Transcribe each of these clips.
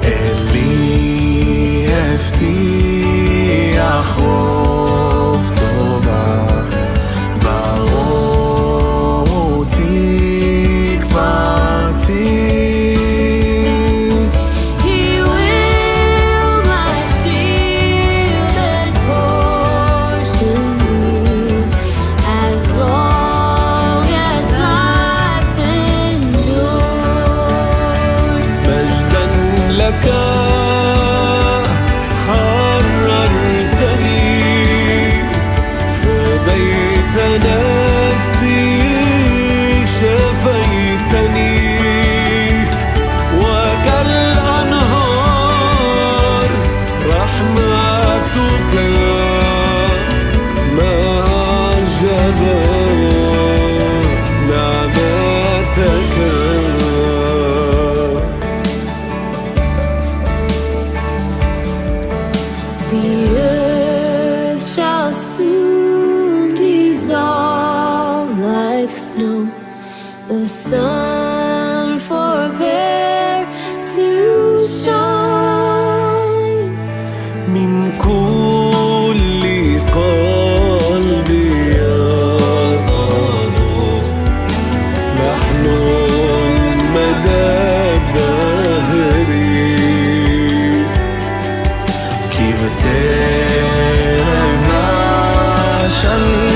אלי הבטיח רוב טובה, ברור תקוותי. The sun forbear to shine. من كل قلبي يصعد لحن مدى الدهر كيف ترى شمي.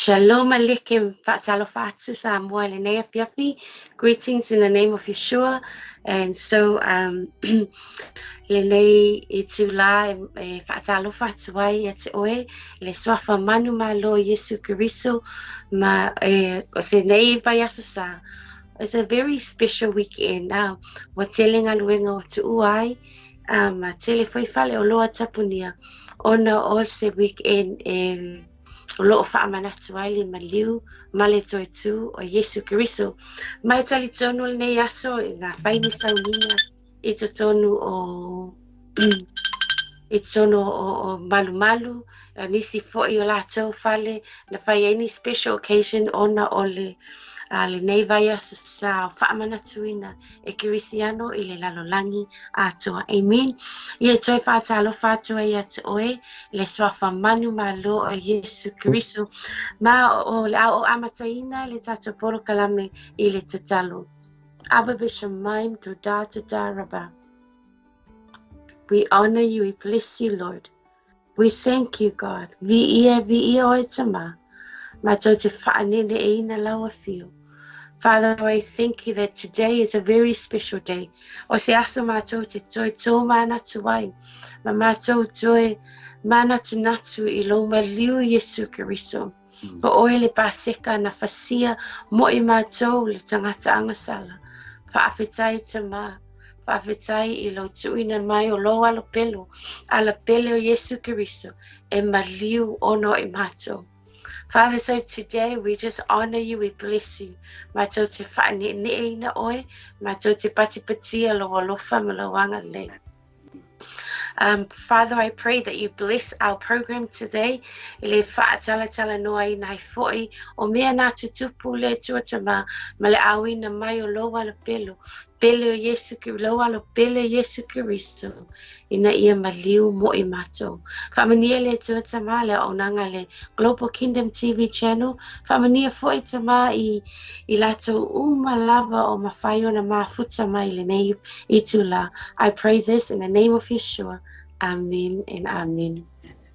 Shalom Aleichem, Fatalofatu Samuel and Piafi. Greetings in the name of Yeshua. And so Lene itula Fatalofatu wai at oe le swafa manu malo Yesu Kiriso ma osenei bayasusa. It's a very special weekend. We're telling aluenga to uai tele foi fale o loa tapunia ona all se weekend o loo whaamanatu ai le maliu male toi tu o Yesu Kiriso. Mai tali tonu le nei aso i ngā whaini saunia i to tonu o malu malu nisi fo'i o lātou whale na whai any special occasion ona o le nei vai aso sa whaamanatuina e Kirisiano i le lalolangi atoa. Amen. Ia toi whaatalo whātua i atu oe le swafa manu malo o Yesu Kiriso ma o le au amataina le tato poro kalame i le tatalo. Abba Bishamaim toda rabba. We honor you, we bless you, Lord. We thank you, God. Vi ia oe tama. Ma tau te whaanene e ina laua fio. Father, I thank you that today is a very special day. O se aso mātou te toi tō mānatu ai. Ma mātou toi mānatu natu I lo maliu Yesu Kiriso. Ko oe le pāseka na whasia mo I mātou le tangata angasala. Whaafetai te mā. Whaafetai I lo tuina mai o lo alo pelo. Ala pele o Yesu Kiriso. E maliu ono I mātou. Father, so today we just honor you, we bless you. Mātou te whaane na oe, mātou te patipatia lo alofa malawanga le. Father, I pray that you bless our program today. Ele whaatala noa I nai fo'i, o mea nā tutupu le tuatama, ma le awina mai o loa le pelo. Pele o Yesu loa lo pele o Yesu Kiriso. Ina ia maliu mo I mātou. Whamania le tuatama le onanga le Global Kingdom TV channel. Whamania fo'i tama I lato umalava o mawhaio na mafuta mai le nei I tula. I pray this in the name of Yeshua. Amen and amen.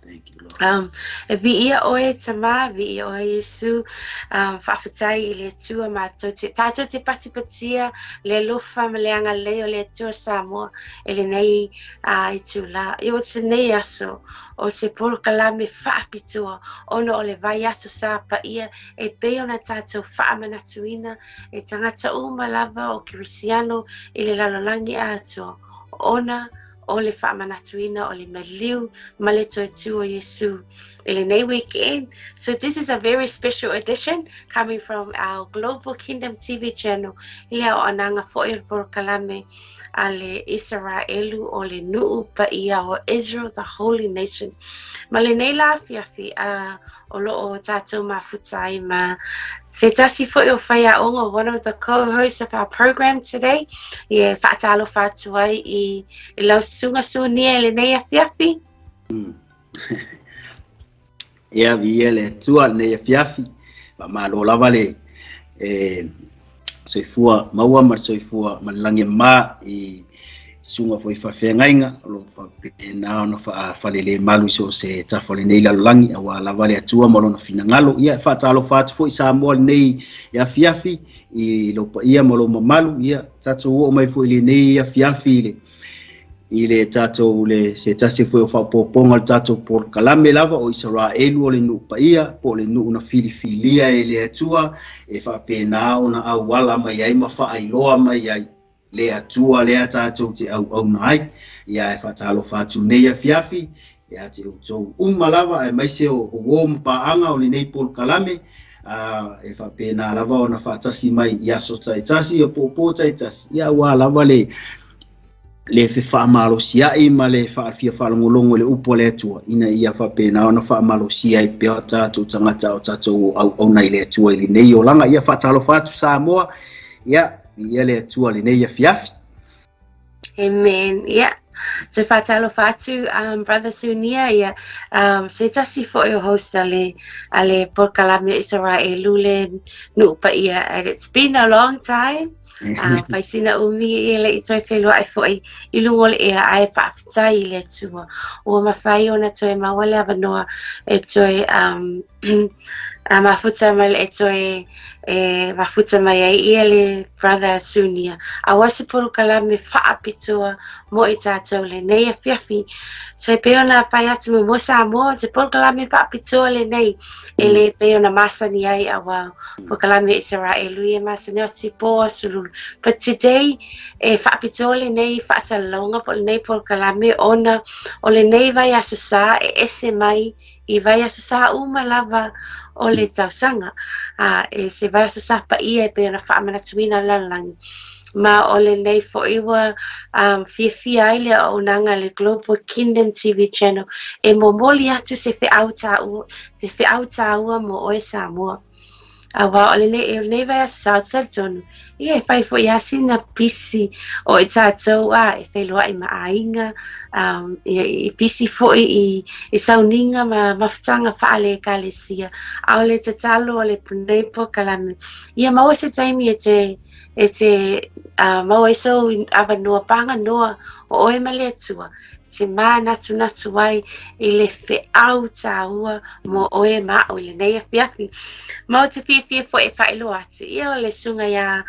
Thank you, Lord. Vi ia oe tama, vi ia oe Yesu, whawhatai I le tua mātou te patipatia, le lofa ma le anga leo le tua Samoa, le nei I tula. Io te nei aso, o se polo kalame whaapitua, ono o le vai aso sa pa ia, e peo na tātou whaamanatuina, e tangata lava o Kirisiano, I le lalolangi ato, ona, o le whaamanatuina o le maliu ma le toetu o Yesu. Ele nei weekend. So this is a very special edition coming from our Global Kingdom TV channel. Ile o ananga fo'il por kalame a le Israelu o le nuu pa ia o Israel, the holy nation. Ma le nei la fiafi o lo o tātou mafutai ma se tasi fo'i o whaia ongo, one of the co-hosts of our program today. Ie whaatalo whatuai I lau sunga Sunia le nei a fiafi. Ia vi le tua nei a fiafi. Ma lo lava le soifua maua ma soifua malange ma I sunga foi fa fengainga lo fa pena no fa falele malu so se tafole nei la langi wa la vale atua mo no fina ngalo ia fa talo fa foi sa mo nei ya fiafi I lo pa ia mo lo malu ia tatu o mai foi le nei ya fiafi le ile tatu le se tasi foi fa poponga tatu por kalame lava o Israelu o le nu pa ia po le nu na filifilia ile atua e fa pena ona awala mai ai ma fa ailoa mai ai le atua le tātou te au nai ia e whatalo whātu nei a fiafi ia te utou lava e maise o mpaanga o le nei pol kalame e whapena lava o na whatasi mai ia so taitasi o popo taitasi ia wā lava le whaamalosia I ma le whaafia whalongolongo le upo le atua ina ia whapena o na whaamalosia I pia tātou tangata o tātou au nai le atua I le nei o langa ia whatalo whātu Samoa ia ia le atua le nei a fiafi. Amen. Yeah. Te whatalo whatu, Brother Sunia, ia se tasi fo'i o host ale por kalame Israelu le nuupa ia, and it's been a long time. Pai sina umi ia le I toi whelua e fo'i I lungo le ea ai whaafitai I le atua. Ua mawhai ona toi mawale avanoa e toi mafuta mai le toi mafuta mai ai ia le Brother Sunia. A wasi polo kalame whaapitua mo I tātou le nei a fiafi. So e peo na whai atu mo Samoa, se polo kalame whaapitua le nei. E le peo na masani ai a wau. Po kalame Israelu ia masani o si po asululu. But today, e whaapitua le nei whaasalonga po le nei polo kalame ona o le nei vai asasa e ese mai I vai asasa lava o le tausanga. E se vai asasa pa ia e peo na whaamanatuina lalangi. Ma o le nei fo iwa fia ai le o nanga le Global Kingdom TV channel e momoli atu se fe auta ua mo oe Samoa. Awa o le nei vai asasa tonu. Ia e whai fo iasi na pisi o I tātou e whelua I maainga. I pisi fo I sauninga ma mawhtanga whaale kalesia. Au le te talo o le punei po kalame. Ia maua se taimi e te maua iso awa noa panga noa o oe male atua. Te mā natu ai I le whiau tāua mo oe mā o le nei a fiafi. Mau te fia fo e whaelo atu. Ia o le sunga ia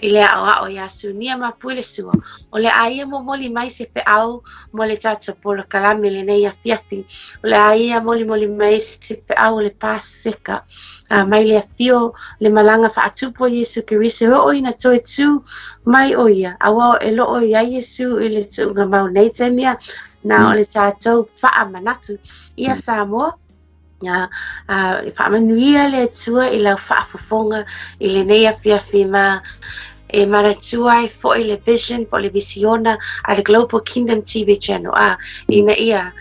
I le Aoao ia Sunia Mapuilesua. O le aia mo moli mai se whiau mo le tātou polo kalame le nei a fiafi. O le aia moli mai se whiau le Paseka. Mai le afio le malanga whaatupo Yesu Kiriso o ina toi tu mai o ia. Awa e lo o ia Yesu I le tunga mau nei te mea. Na o le tātou whaamanatu ia Samoa. Whaamanuia le tua I lau whaafofonga I le nei a fiafi ma e maratua ai fo I le vision po le visiona a le Global Kingdom TV channel. Ina ia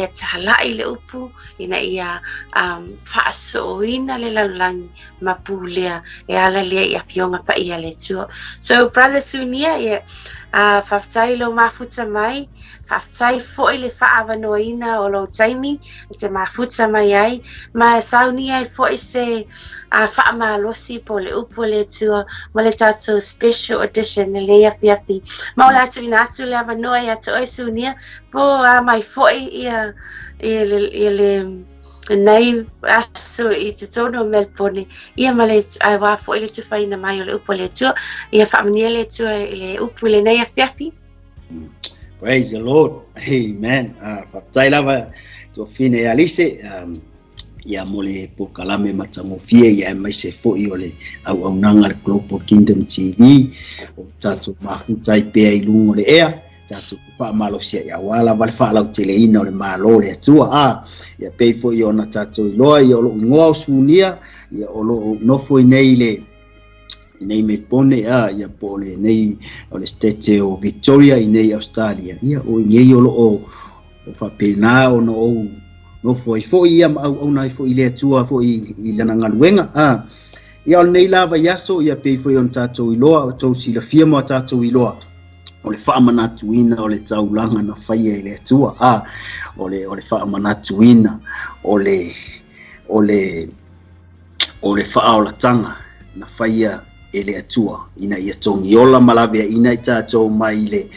tahalai le upu, ina ia whaasoina le laulangi mapulea e ala lea I a fionga pa ia le tua. So Brother Sunia, Whaftai lo mafuta mai, whaftai fo'i le whaawanoina o lo taimi, te mafuta mai ai, ma sauni ai fo'i se whaamalosi po le upo le tua, ma le tātou special edition le lea fiafi. Ma o lātu ina atu le awanoa ia to oi Sunia, po mai fo'i ia le nei aso I te tono Melbourne ia male ai wa fo ile te faina mai o le upo le tua ia whaamania le tua le upo le nei afiafi. Praise the Lord. Amen. Whaftai lava to fine a Lise ia mole po kalame matangofia ia mai se fo I ole au nanga le Global Kingdom TV o tatu mafutai pe ai lungo le ea tatu pa malo sia ia wala vale fa lau teleina o le malo le tua ia pe fo I ona tatu loa ia lo ngoa Sunia ia o lo no fo nei le nei me pone ia pole nei o le state o Victoria nei Australia ia o nei o lo o fa pena o no fo ia au nai fo ile tua fo I lana ngaluenga ia o nei lava yaso ia pe fo on tatu loa o to si la firma tatu loa o le whaamanatuina o le taulanga na whaia I le atua o le whaamanatuina o le whaolatanga na whaia e le atua ina ia tongi ola malawea ina I tātou mai le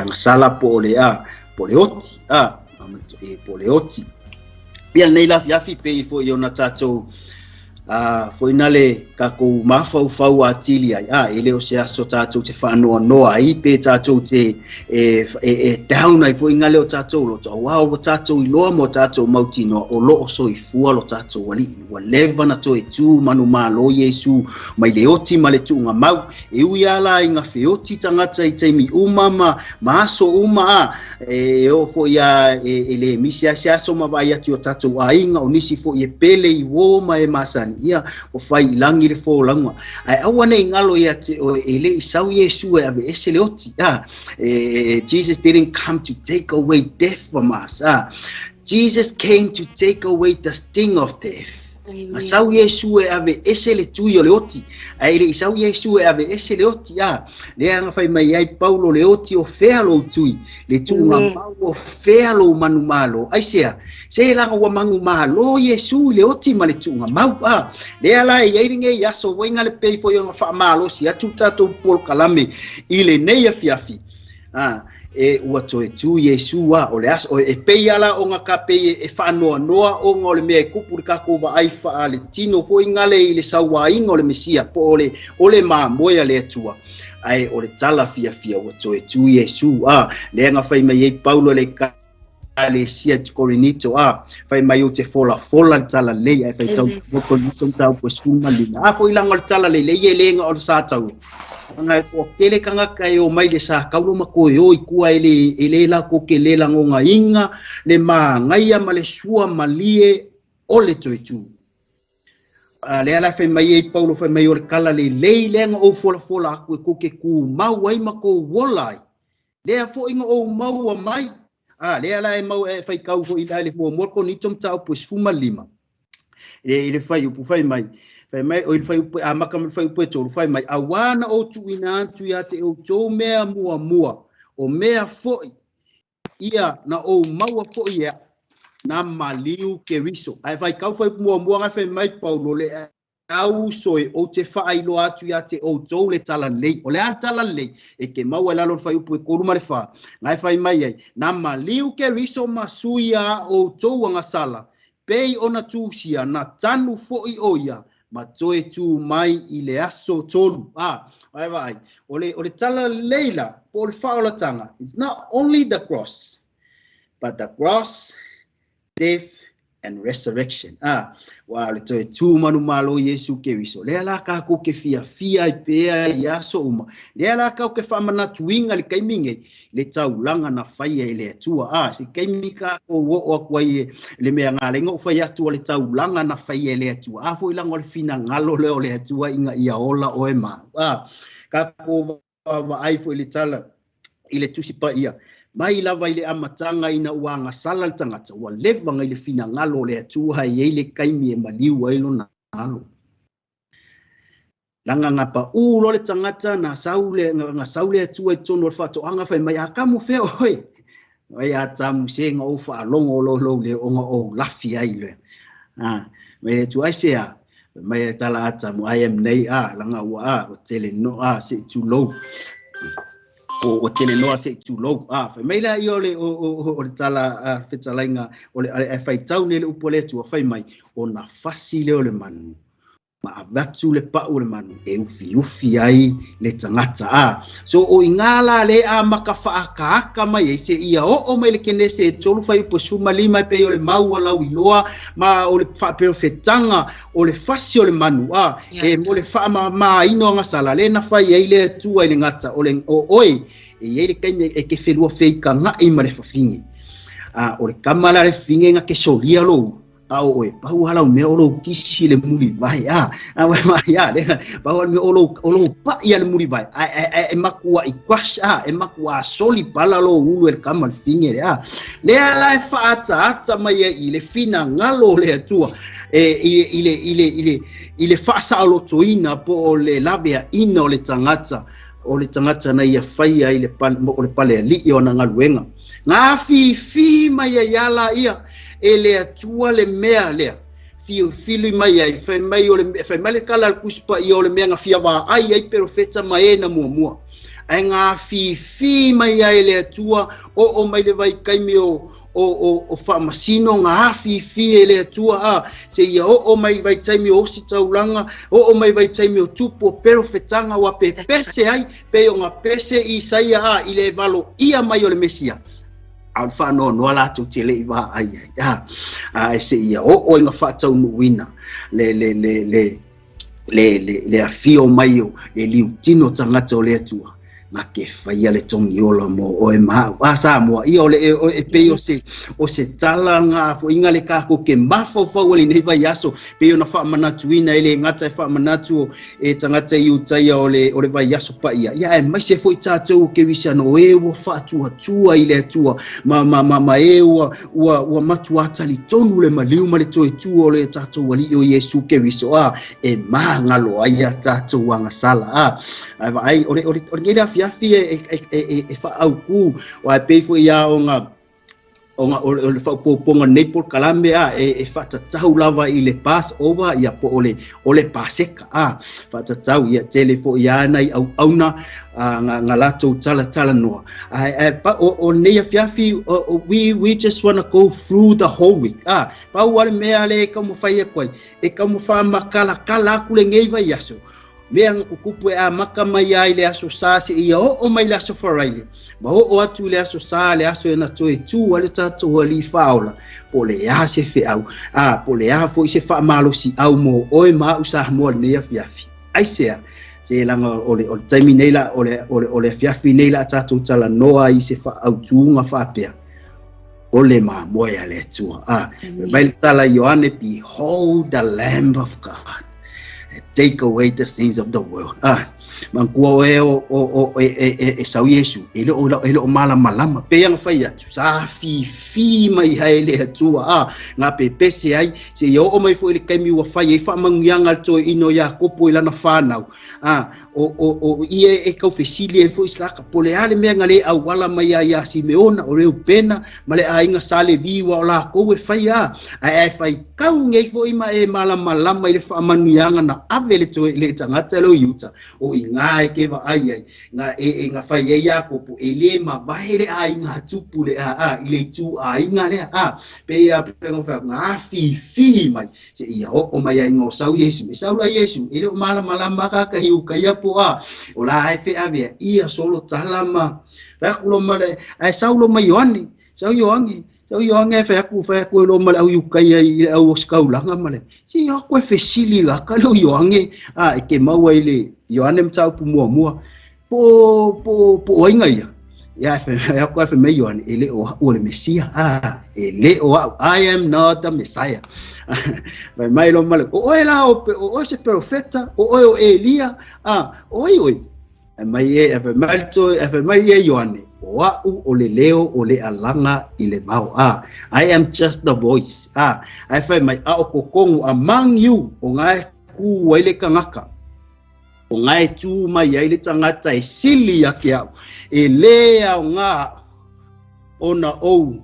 angasala po le oti po le oti pia nei la fiafi pe I fo I ona tātou fo ina le kako mafau atili ai ele o se aso tātou te whanoa noa I pe tātou te down ai fo inga leo tātou lo Aoao lo tātou I loa mo tātou mautino o lo o so I fua lo tātou wali wa leva na to e tū manu malo Yesu mai le oti ma le tūnga mau ui ala inga feoti tangata I teimi uma ma aso uma o fo ia ele misi asi aso ma vai ati o tātou a inga o nisi fo I pele I wo ma masani ia o fai langi le fo langwa ai awane ngalo ia te o ele sau Yesu ave ese le oti Jesus didn't come to take away death from us Jesus came to take away the sting of death. Sau Yesu ave ese le tuyo le oti ai le sau Yesu ave ese le oti le anga fai mai ai Paulo le oti o fea lo tui le tunga mau o fea lo manu malo ai se langa wa mangu malo Yesu le oti ma le tunga mau le ala ai ringe yaso wenga le pei fo yo fa malo si atu tato pol kalame ile nei afiafi ua toe tu Yesu o le aso e pei ala o nga kape e whanoa noa o nga o le mea e kupu le kako wa ai wha le tino fo ingale I le saua inga o le mesia po o le maa moia le atua ai o le tala fia ua toe tu Yesu le anga whai mai e Paulo le ka le sia Corinito fai mai o te fola tala lei ai fai tau Corinito tau po suma lina fo ilanga tala lei e lenga o sa tau nga ko kele kanga kai o mai le sa kaulo mako I kua ele la ko kele la ngonga inga le ma ngaia ma le sua malie o le toitu le ala fai mai e Paulo fai mai o le kala le lenga o fola ko ke ku mau ai mako wolai le a fo inga o mau a mai le ala e mau e fai kau fo ila le mo ko ni tom tau po sfuma lima le fai upu fai mai o fai makam fai upu to fai mai awana o tu ina antu ya te o to mea mua o mea fo ia na o mau fo ia na maliu ke riso ai fai kau fai mua nga fai mai Paulo le au soi o te fai lo atu ya te o to le tala lei o le tala lei e ke mau ala lo fai upu ko ruma le fa ngai fai mai ai na maliu ke riso masuia o to nga sala pei ona tusia na tanu foi oia ma toe tu mai I le aso tolu vai o le tala leila po le whaolatanga it's not only the cross but the cross death and resurrection wa le toe tu manu malo Yesu ke wiso le ala ka ko ke fia I pea ia so uma le ala ka ke fa mana tuinga le kaiminge le taulanga na faia le atua si kaimika o o kwai le mea ngale ngo fa ia tu le taulanga na faia le atua fo ila ngol fina ngalo le atua inga ia ola o ema ka ko va ai fo le tala ile tusi pa ia mai lava ile amatanga ina uanga sala tangata wa leva ngai le fina ngalo le atua ye le kaimi e maliu ai lo nalo langa ngapa lo le tangata na saule tua tono fa to anga fa mai akamu fe oi ai atamu senga o fa longo lo le o lafi ai le me tu ai sea mai tala atamu I am nei langa wa o tele no se tu low o tele no se tu low fa mai la yo le o tala fetalainga o le fa tau le upole tu fa mai ona fasi le o le manu ma avatu le pa o le manu ufi ai le tangata so o ingala le makafa aka mai se ia o mai le kene se tolu fai po suma lima pe o le mau la wiloa ma o le fa perfetanga o le fasi o le manu mo le fa ma ino nga sala le na fai ai le tu ai le ngata o le oi e le kai e ke felua fei ka nga i ma le fafingi o le kamala le finge nga ke solia lo au pau hala me olo kisi le muri vai le pau me olo pa ia le muri vai e makua I kwash e makua soli pala lo ulu el kamal finger le ala ata mai I le fina ngalo le tua ile fa sa lo toina po le labia ino le tangata na ia fai ai le pale li ona ngaluenga ngafi mai yala ia ele atua le mea lea fili mai ai fai mai le kala kuspa I ole mea ngafia wa ai profeta mai na mua ai nga fi mai ai le atua o mai le vai kaimi o fa masino nga fi ele atua se ia o mai vai taimi o si taulanga o mai vai taimi o tupo profetanga wa pese ai pe o nga pese I saia I le valo ia mai ole mesia alfa no ala tu tele iwa ai se ia o nga fa tau wina le afio maio le liutino tangata o le atua ma ke fai ale tongi ola mo o ma sa mo I ole e pe o se talanga fo inga le ka ko ke mafo fa wali nei vai aso pe ona fa manatu ina ele ngata fa manatu e tangata I utai ole vai aso pa ia e mai se foi tatou ke wisa no e wo fa tua ile tua ma e wa matu atali tonu le maliu male toi tu ole tatou wali o Yesu ke wiso e ma ngalo ai tatou wanga sala ai ole ngela fi e fa au ku o pe fo ia onga fa ponga Naples Kalambe e fa tau lava I le Passover ia po ole paseka fa tau ia telefo ia nai auna nga lato tala noa pa o nei fiafi we just want to go through the whole week pa wale mea le como fai koi e como fa makala kala kule ngei vai yaso meang kukupu maka mai ai le aso sa se ia o mai le aso faraile ma o atu le aso sa le aso na toe tu ale tatu ali faula po le a se fe au po le a fo se fa malo si au mo o ma usa mo ne fiafi ai se langa ole taimi neila ole fiafi neila tatu tala noa I se fa au tunga fa pea ole ma moya le tu vai tala Ioane behold the lamb of God take away the sins of the world man kua e sau Yesu ele o malama pe yang fai atu sa fi mai haele atua nga pese ai se yo o mai foi kai mi wa fai fa mangianga to ino ya kopo ila na fanau o ie e kau fesili e foi ska pole ale me ngale au wala mai ya Simeona o reu pena male ainga sale viwa ola ko e fai ai fai kau ngei foi ma e malama ile fa mangianga na avele to le tangata lo yuta o ngai ke va ai nga nga fai ya ko ele ma baile ai nga tupu le ile tu ai nga le pe ya pe ngo fa nga fi mai se ia o mai ai ngo sau Yesu ile mala maka ka hiu ka ya po o la ai fe ave ia solo talama fa kulo male ai saulo mai Ioane fe ku lo male au yukai ai au skaula nga male si yo ko fesili la ka lo Ioane e ke mau ai le Ioane mtau pu mua po inga ya ko fe me Ioane ele o le Mesia ele o I am not the Messiah mai lo male o ela o se profeta o Elia oi mai mai Ioane o le leo o le alanga I le mau I am just the voice ai fai mai o kokongu among you o ngai ku waile kangaka o ngai tu mai ai le tangata e sili ake au e lea o ngā ona ou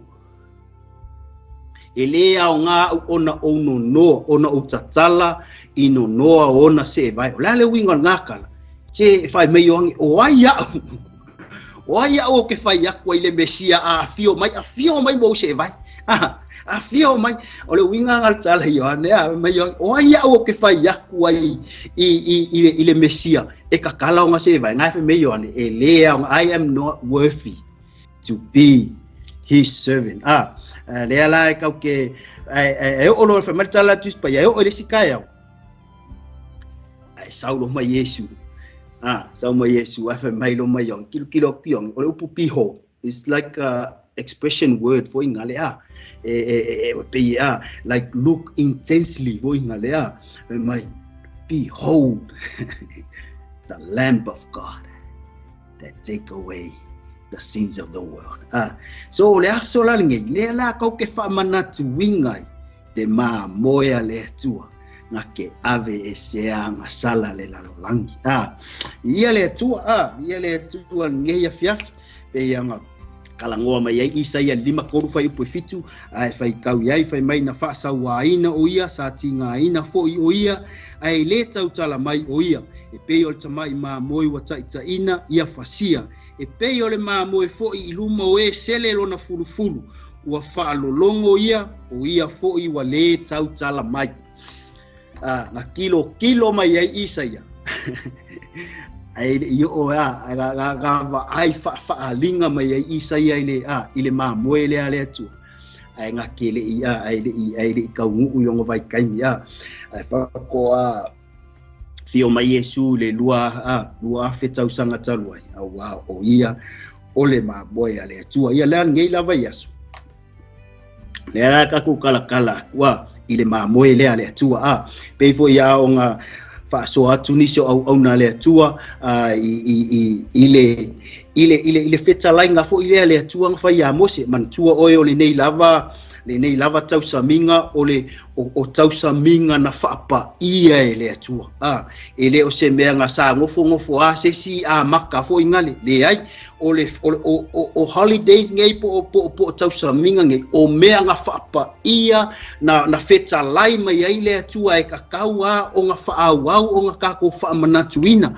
e lea o ngā ona ou no noa ona o tatala ino noa ona se vai o le winga ngakala che fai mai ongi o ai au ke fai aku ile mesia a fio mai mo se vai a fio mai o le winga ngal tala yo ane mai o ai au ke fai aku ai ile mesia e kakala nga se vai ngai mai yo ane e lea I am not worthy to be his servant lea la kau ke o lo fa tala tus pa ya o le sikaya ai saulo mai Yesu sau mai Yesu afa mai lo mai yong kilo piong o upu piho it's like a expression word for ingale like look intensely for ingale mai behold the lamb of God that take away the sins of the world so le so la ngi le la ko ke fa manatu wingai de ma moya le tua ngake ave esea ngasala le lalolangi ia le tua nge ya fiaf pe yanga kalangoa mai ai Isaia 5:5 ai fai kau ai fai mai na fa sa waina o ia sa tinga ina fo o ia ai le tau tala mai o ia e pe o tamai ma moi wa taita ina ia fasia e pe o le ma moi fo i luma o e sele lona fulufulu ua fa lolongo ia o ia fo i wa le tau tala mai na kilo mai ai Isaia ai yo ga ai fa linga mai ai Isaia ile ma moele ale tu ai ngakele ai ka ngu yo vai kai mia ai fa ko fio mai Yesu le lua feta usanga talwai o ia ole ma boy ale tu ia la ngei lava Yesu le ara ka ku kala wa ile ma moele ale tu pe fo ya onga fa so atu nisio au na le tua ile feta lainga fo ile le tua fa ya mose man tua o le nei lava tau saminga o tau saminga na fa pa ia le tua ele o se mea nga sa ngofo asesi maka fo ingale le ai o holidays ngai po tau saminga ngai o mea nga fa pa ia na feta lai mai ai le tua e kakau o nga fa Aoao o nga kako fa manatuina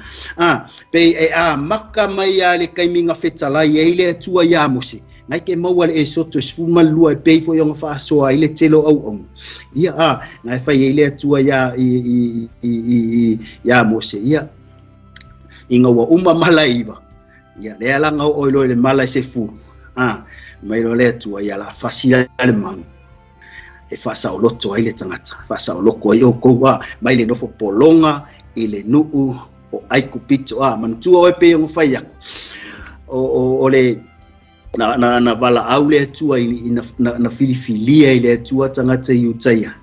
pe maka mai le kaiminga feta lai ai le tua ya mose ngai ke mau le soto sfuma lua pe fo yo fa so ai le telo au ia ngai fa ile tua ya mose ia inga wa uma malaiva ia le ala ngau oilo le mala se fu mai lo le tua ia la fasia le mang e fa sa loto ai le tangata fa sa loko yo ko wa mai le no fo polonga ile nuu o ai kupito man tua o pe yo fa ya o le na vala aule tua na filifilia ile tua tangata yutaya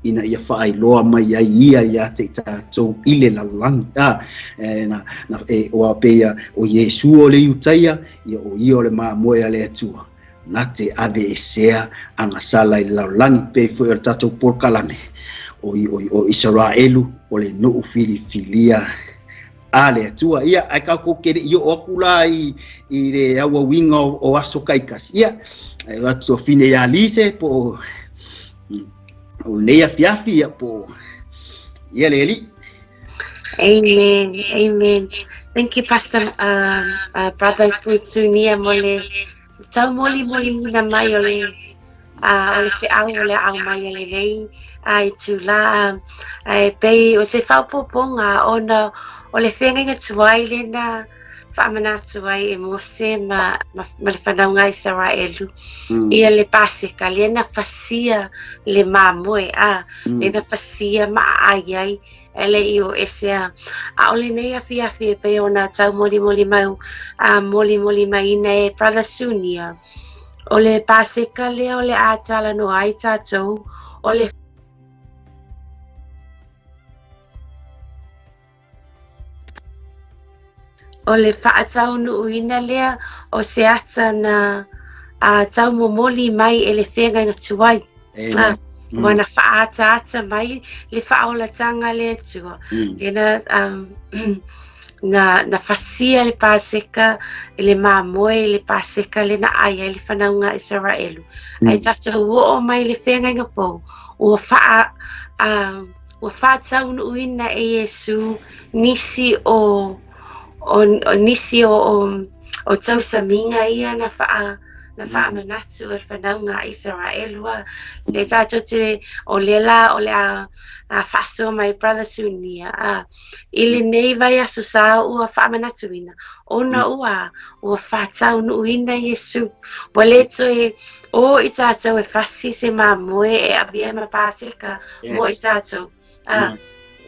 ina ia fa ai loa mai ai ia te to ile la langa na o peia o Yesu o le yutaya ia o io le ma moya le tua na te ave esea anga sala i la langi pe fo er tato por kalame o Israelu o le no filifilia ale tua ia ai ka ko ke yo okula i le awa winga o aso kaikas ia wa so fine ya Lise po o neia fiafi ia po ia leli amen thank you pastor brother Sunia mole tau moli na mai ole fe au mai ole nei ai tula ai pe o se fa poponga ona o le whenga tuai le na whaamana tuai e mose ma le whanaunga Israelu ia le paseka le na fasia le mamoe le na fasia ma ai ele i o esea o le nei afi e pe ona tau moli mau moli mai ina brother Sunia o le paseka le o le atala no ai tatou o le o le whaatau nuuina lea o se ata na tau momoli mai e le whenga ngā tuai. wana whaata mai le whaolatanga le tua. Lena na fasia le paseka le mamoe le paseka le na aya le whanaunga Israelu. Ai tatu o mai le whenga ngapou o whaatau uina e Yesu nisi o tau saminga ia na manatu e whanaunga Israelua. Le tatu te o lela o le a whaaso my brother Sunia. Ili nei vai aso sa ua whaamanatuina. Ona ua whaatau uina Yesu. Waleto e o i tātou e whasi se mamoe e abia ma paseka mo i tātou.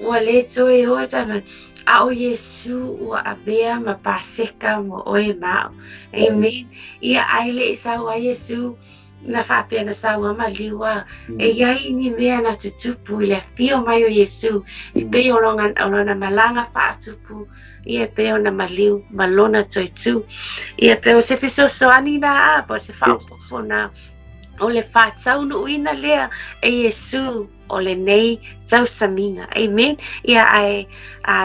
Waleto e o tātou. Ao Yesu ua abea ma paseka mo oe mao. Amen. Ia aile isa wa Yesu na whapea na sawa maliwa. E iai ni mea na tutupu ile fio mai o Yesu. I peo olona malanga whaatupu. Ia peo na maliu malona toitu. Ia peo se fiso soani na po se whaopopo na o le whaatau uina lea e Yesu. O le nei tau saminga. Amen. Ia ai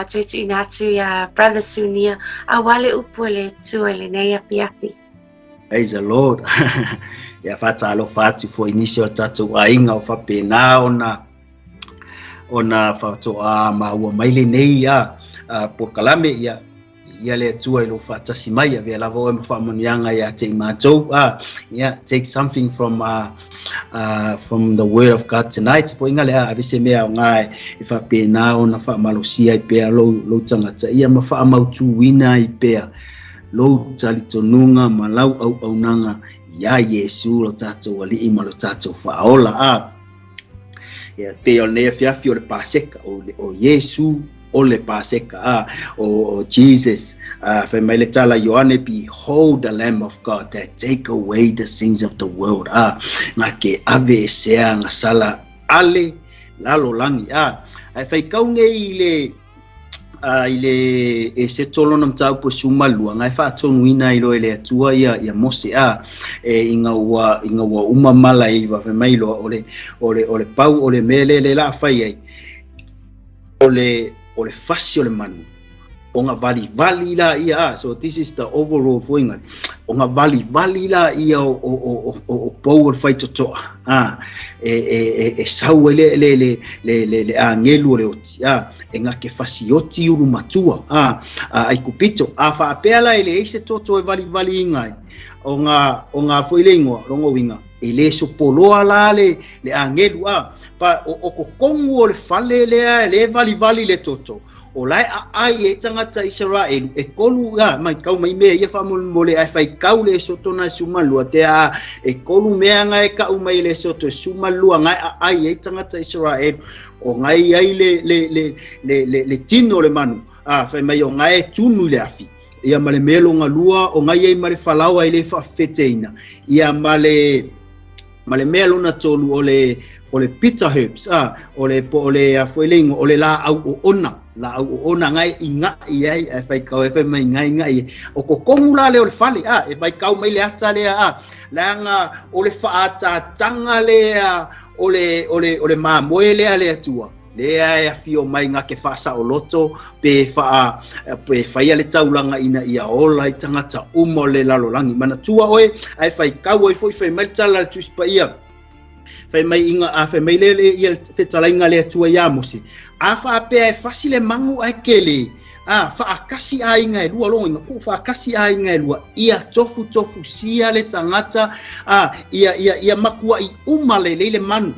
tuitu inatu ia brother Sunia a wale upu le tu le nei api. Praise the Lord. Ia whatalo whatu fo inisio tatu ainga o whapena ona whatoa maua maile nei po kalame ia le tua ilo whatasi mai vea lavo e mawhamonianga ia te imatou. Take something from the word of God tonight. Po inga lea avise mea o ngai i whapena o na whamalosia i pea lo tangata ia ma whamautu wina i pea lo talitonunga ma lau au nanga ia Yesu lo tatou ali ima lo tatou whaola. Pea o nea fiafi o le paseka o Yesu o le paseka o Jesus mai le tala Ioane, behold the Lamb of God that take away the sins of the world. Nga ke ave sea nga sala ale lalo langi ai fai kaunge ile se tolo nam tau po sumalua ngai fa tonu ina ilo ele atua ia mose inga wa uma mala iva fe mai lo ole pau ole mele le la fai ai ole fasi ole manu onga vali la ia. So this is the overall foinga onga vali la ia o power fight to e sau le angelu le oti enga ke fasi oti uru matua ai kupito fa apela ele ese toto e vali ingai onga foilengo rongo winga ele so poloa la le angelu pa o kongu o le fale le vali le toto o lai ai e tangata Israel e kolu mai kau mai me ia fa mole ai fai kau le soto na sumalu te e kolu me nga e kau mai le soto sumalu ngai ai e tangata Israel o ngai ai le tino le manu fai mai o ngai tunu le afi ia male melo ngalua o ngai ai male falawa ile fa feteina ia male melo na tolu ole pizza herbs ole afoilingo ole la au ona ngai inga ai fai kau fai mai ngai o kokongula le ole fali e fai kau mai le ata le la nga ole faata tanga le ole mamoele ale atua le ai fio mai nga ke fasa o loto pe fai ale taulanga ina ia ola i tangata umo le lalolangi mana tua oe ai fai kau ai foi mai tala tuspa ia fai mai inga fai mai le ia fetala inga le tua ia mosi fa pe ai fasile mangu ai kele fa akasi ai ngai lua longo inga ku fa akasi ai ngai lua ia tofu sia le tangata ia makua i umale le manu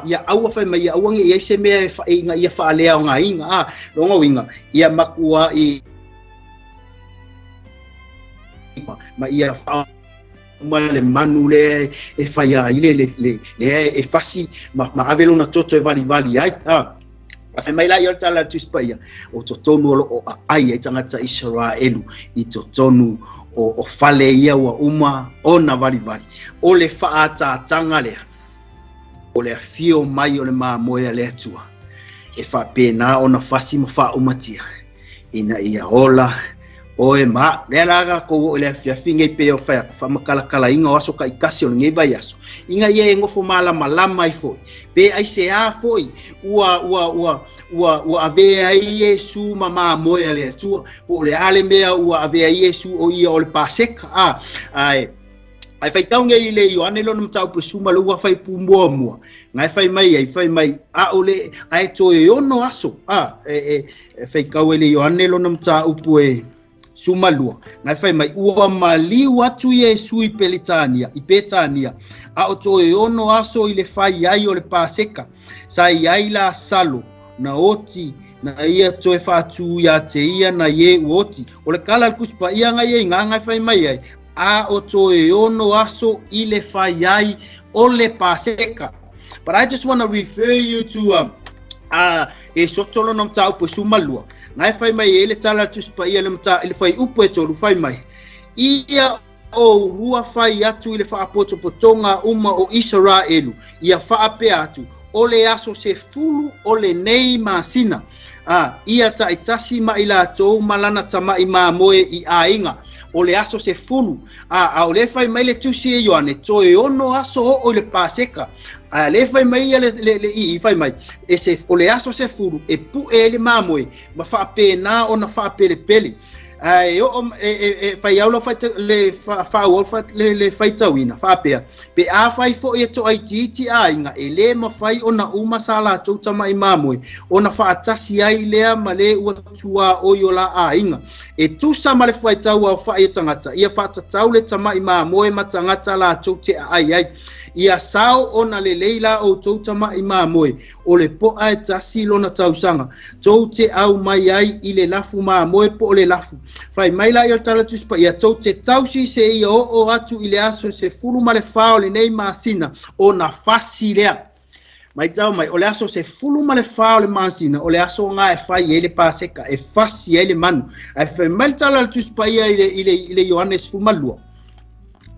ia au fa mai au ngi ia se me fa inga ia fa le au ngai inga longo inga ia makua i ma ia fa le manu le e faia ile le e fasi ma avelo na toto e vali ai fa mai la yo tala tuspaia o totonu o ai tangata Israelu i totonu o fale ia wa uma ona vali o le faata tangale o le fio mai o le mamoe le atua e fa pena ona fasi ma fa umatia ina ia ola Oe ma, le alaga ko le fiafinga pe o fa makala kala inga waso ka ikasi o nge vai aso. Inga ye ngofo mala malama i foi. Pe ai se a foi ua ave ai Yesu mama moya le tu o le ale mea ua ave ai Yesu o ia o le paseka ai fai taunga i le Ioane lo namtau pe suma lo ua fai pumua mua ngai fai mai a ole ai to e ono aso fai kau le Ioane lo namtau pu suma lua ngai fai mai ua mali watu Yesu i petania a o to e ono aso i le fai ai o le paseka sai ai la salo na oti na ia toe fatu ya te ia na ye oti o le kala kuspa ia ngai nganga fai mai ai a o toe ono aso i le fai ai o le paseka. But I just want to refer you to e sotolo nam tau po sumalua ngai fai mai ele tala tuspa ia le mta ile fai upo e tolu fai mai ia o rua fai atu ile fa apoto potonga uma o Israelu ia fa ape atu ole aso se fulu ole nei masina ia ta itasi ma ila to malana tama ima moe i ainga ole aso se fulu ole fai mai le tusi e Ioane to e ono aso o le paseka le fai mai le i fai mai e se ole aso se fulu e pu ele mamoe ma fa pena ona fa pele fai aulo fai le fa wolfat le fai tawina fa pe a fai fo e to aiti ainga ele ma fai ona uma sala to tama imamoe ona fa atasi ai le male ua tua o yola ainga e tu sama le fai tawa fa e tangata ia fa tatau le tama imamoe ma tangata la to te ai ia sao ona le leila o to tama imamoe o le po ai tasi lona tausanga to te au mai ai ile lafu mamoe po le lafu fai mai la yo tala tuspa ia to te tausi se ia o atu ile aso se fulu male fao le nei masina o na fasi lea mai tau mai o le aso se fulu male fao le masina o le aso nga e fai ele paseka e fasi ele manu ai fai mai tala tuspa ia ile Ioanes fumalua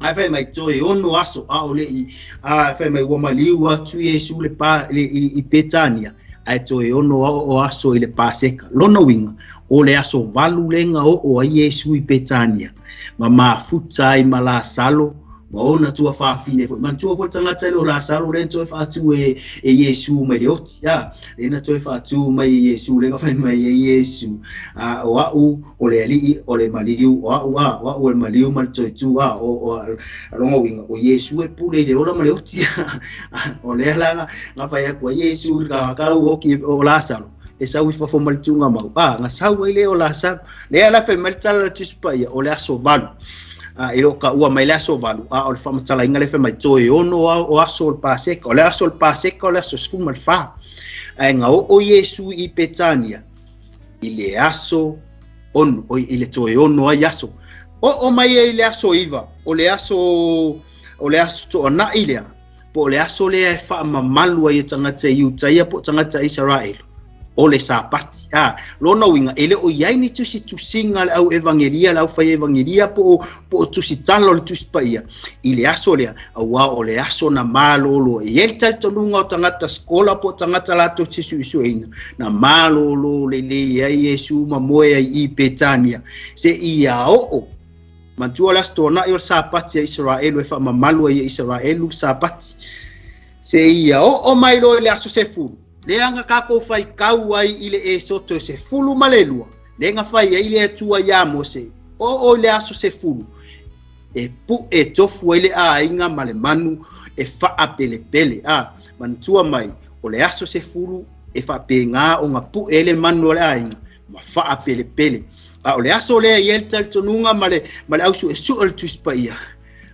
ai fai mai to e ono aso ole fai mai wa maliu atu Yesu le pa i Petania ai to e ono o aso ile paseka lona winga o le aso valu lenga o a Yesu i Petania ma mafuta i mala salo ma ona tua fafine fo man tua fo tanga tele la salo le to fa tu e Yesu mai oti le na to fa tu mai Yesu le fa mai Yesu wa o le ali o le maliu wa o le maliu mal to tu o longo winga o Yesu e pule le ola mai oti o le la na fa ya ko Yesu ka o ki o la salo e sa wi fa fo mal tunga ma nga sa wi le o la salo le ala fa mal tala tu spa ya o le aso valu ilo ka ua mai laso valu o le famatala inga le fe mai toe ono o aso le paseka o le aso le paseka o le aso sfu mal fa nga o Yesu i Petania i le aso ono o i le toe ono ai aso o mai i le aso iva o le aso to na ilea po le aso le e fa mamalu ai tangata i utaia po tangata Israel o le sapati lona winga ele o yai ni tusi tusinga au evangelia lau fai evangelia po tusi talo le tusi paia ile aso le o le aso na malolo e yelta tonunga o tangata skola po tangata lato sisu ina na malolo le ai Yesu mamoe i Petania se ia o mantua la stona i sapati ya Israel e fa mamalu ya Israel sapati se ia o mai lo le aso se furu le anga kako fai kau ai ile e soto se fulu malelua le nga fai ile tua ya mose o le aso se fulu e pu e tofu ile inga male manu e fa apele man tua mai o le aso se fulu e fa penga o nga pu ele manu le inga ma fa apele o le aso le yelta tonunga male ausu e su al tuspaia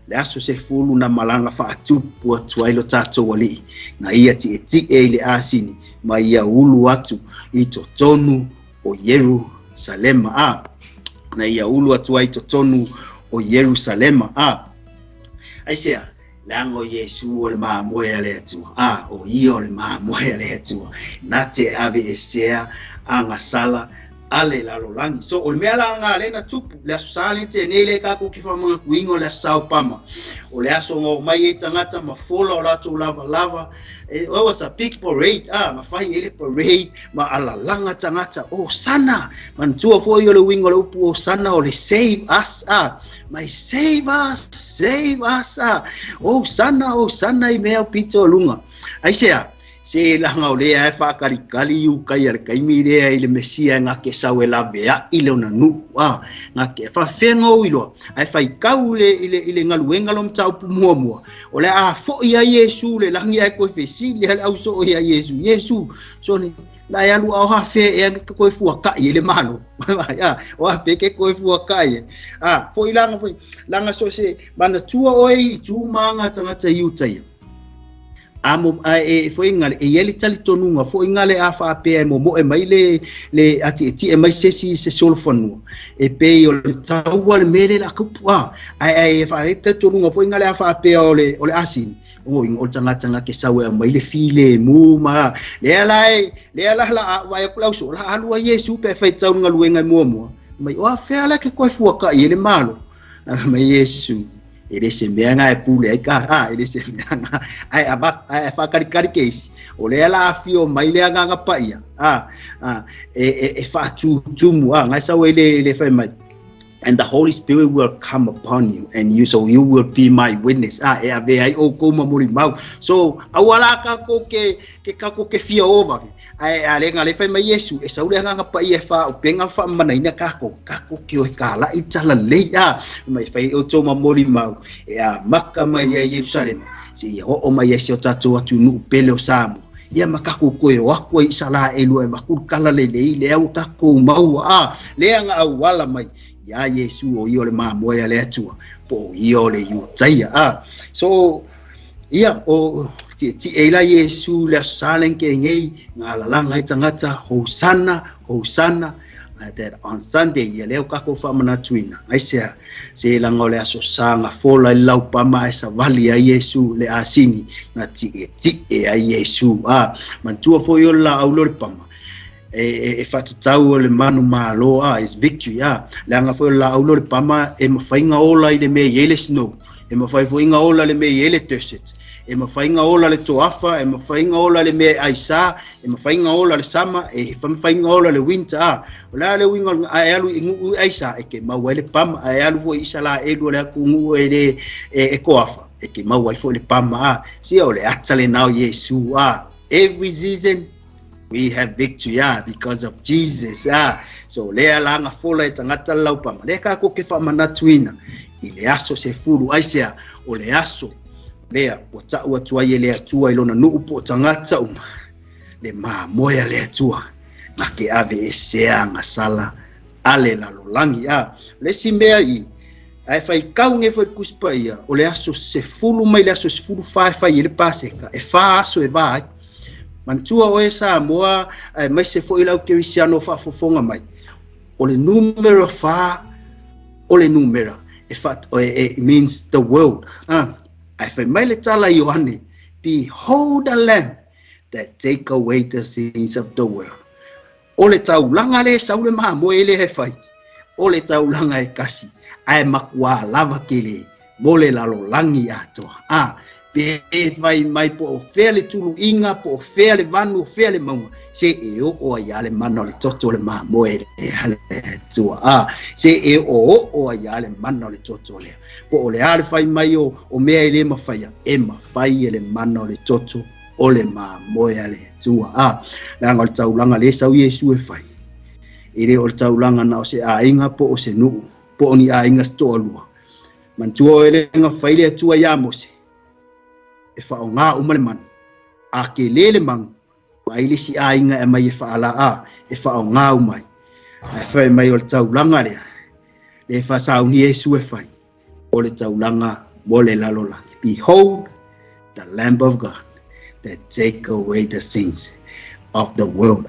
le aso se fulu na malanga fa atupu atu ailo tato wali na ia ti ele asini ma ia ulu atu i totonu o Yerusalema na ia ulu atu ai totonu o Yerusalema aisea lango Yesu o le mamoe ale atu o io le mamoe ale atu na te ave esea anga sala ale la lolangi so o mea la nga le na tupu le sale te nele ka ko ki fa mga kuingo le sao pama o le aso ngo mai e tangata ma fola o lato lava it was a big parade ma fai ele parade ma ala langa tangata sana man tua fo yo le wingo le upu sana o le save us my save us sana I mea pito lunga ai se langa o le ai fa kali yu kai ar kai mi le ile mesia nga ke sawe la bea ile ona nu nga ke fa fengo ilo ai fa kau ile ngaluenga lom tau pumuamua o le a fo ia Yesu le langi ai ko fesi le au so ia Yesu so ni la ya lu au ha fe e ko fu ka ile malo ya o ha fe ke ko fu ka ye fo langa so se bana tua oi tu manga tangata yu tai amo foi ngale ele tali tonunga foi ngale afa pe mo e mai le ati e mai se solfonu e pe o tawa mele la kupua ai fa te tonunga foi ngale afa pe ole asin o tanga ke sawe mai le file mu ma le ala la wa klauso la alu Yesu pe fa tsaunga luenga mo mai o fa la ke ko fuaka ele malo mai Yesu ele se menga e pule ai ka ele se menga ai aba ai fa kari case o le ala fio mai le anga pa ia fa tumu ngai sa le fa mai and the Holy Spirit will come upon you and you will be my witness e ave ai o ko mamuri mau so awala ka ko ke fia over ai ale ngale fa mai Yesu e sa ule anga pa ia fa o penga fa mana ina ka ko ke o ka la itala le mai fa o to mamuri mau maka mai Yerusalem si o mai Yesu tatu atu nu pele o samu ia makaku koe wako i sala elu e makul kala le au kako mau le anga awala mai ya Yesu o io le mamoya le atua po io le yu taia so ia o ti ela Yesu le salen ke ngei ngala langa itangata hosana that on Sunday ia leo kako fa mana tuina ai se la ngole aso sanga fola lau pama esa vali ya Yesu le asini na ti e Yesu man tua fo yo la au lor pama e fatatau le manu malo is victory le anga fo la au lor pama e mafainga ola ile me yele snow e mafainga ola le me yele teset e mafainga ola le toafa e mafainga ola le me aisa e mafainga ola le sama e mafainga ola le winter ola le winga alu ingu aisa e ke mawele pam alu fo isala e do le kungu e koafa e ke mawai fo le pam si ole atale now Yesu every season we have victory because of Jesus so le alanga fola e tangata lau pam le ka ko ke fa manatuina ile aso se fulu aisa ole aso lea o tua ye lea tua ilona no upo tangata le moya lea tua na ke ave esea ngasala ale la lolangi le simea I ai fai kau nge foi kuspa ia o le aso se fulu mai le aso se fulu fai ile paseka e fa aso e vai man tua o esa moa mai se foi lau Cristiano fa fofonga mai o le numero fa o le numero it means the world I fai mai le tala Iohane behold the lamb that take away the sins of the world o le taulanga le saule maha mo ele he fai o le taulanga e kasi ai makua lava kele mo le lalo langi atoa pe fai mai po fele tulu inga po fele vanu fele maunga se o ya le mano le toto le maha mo ele tua se o ya le mano le toto le po o le ale fai mai o mea ele mafaya mafai ele mano le toto o le moya le tua langa o taulanga le sau Yesu e fai ile o taulanga na o se ainga po o se nuu po ni ainga sto alua man tua ele nga fai le tua ya mose e fa nga umale man ke lele mang ai le si ainga e mai e fa ala e fa nga umai e fai mai o taulanga le fa sau ni Yesu e fai o le taulanga mo le lalola behold the Lamb of God that take away the sins of the world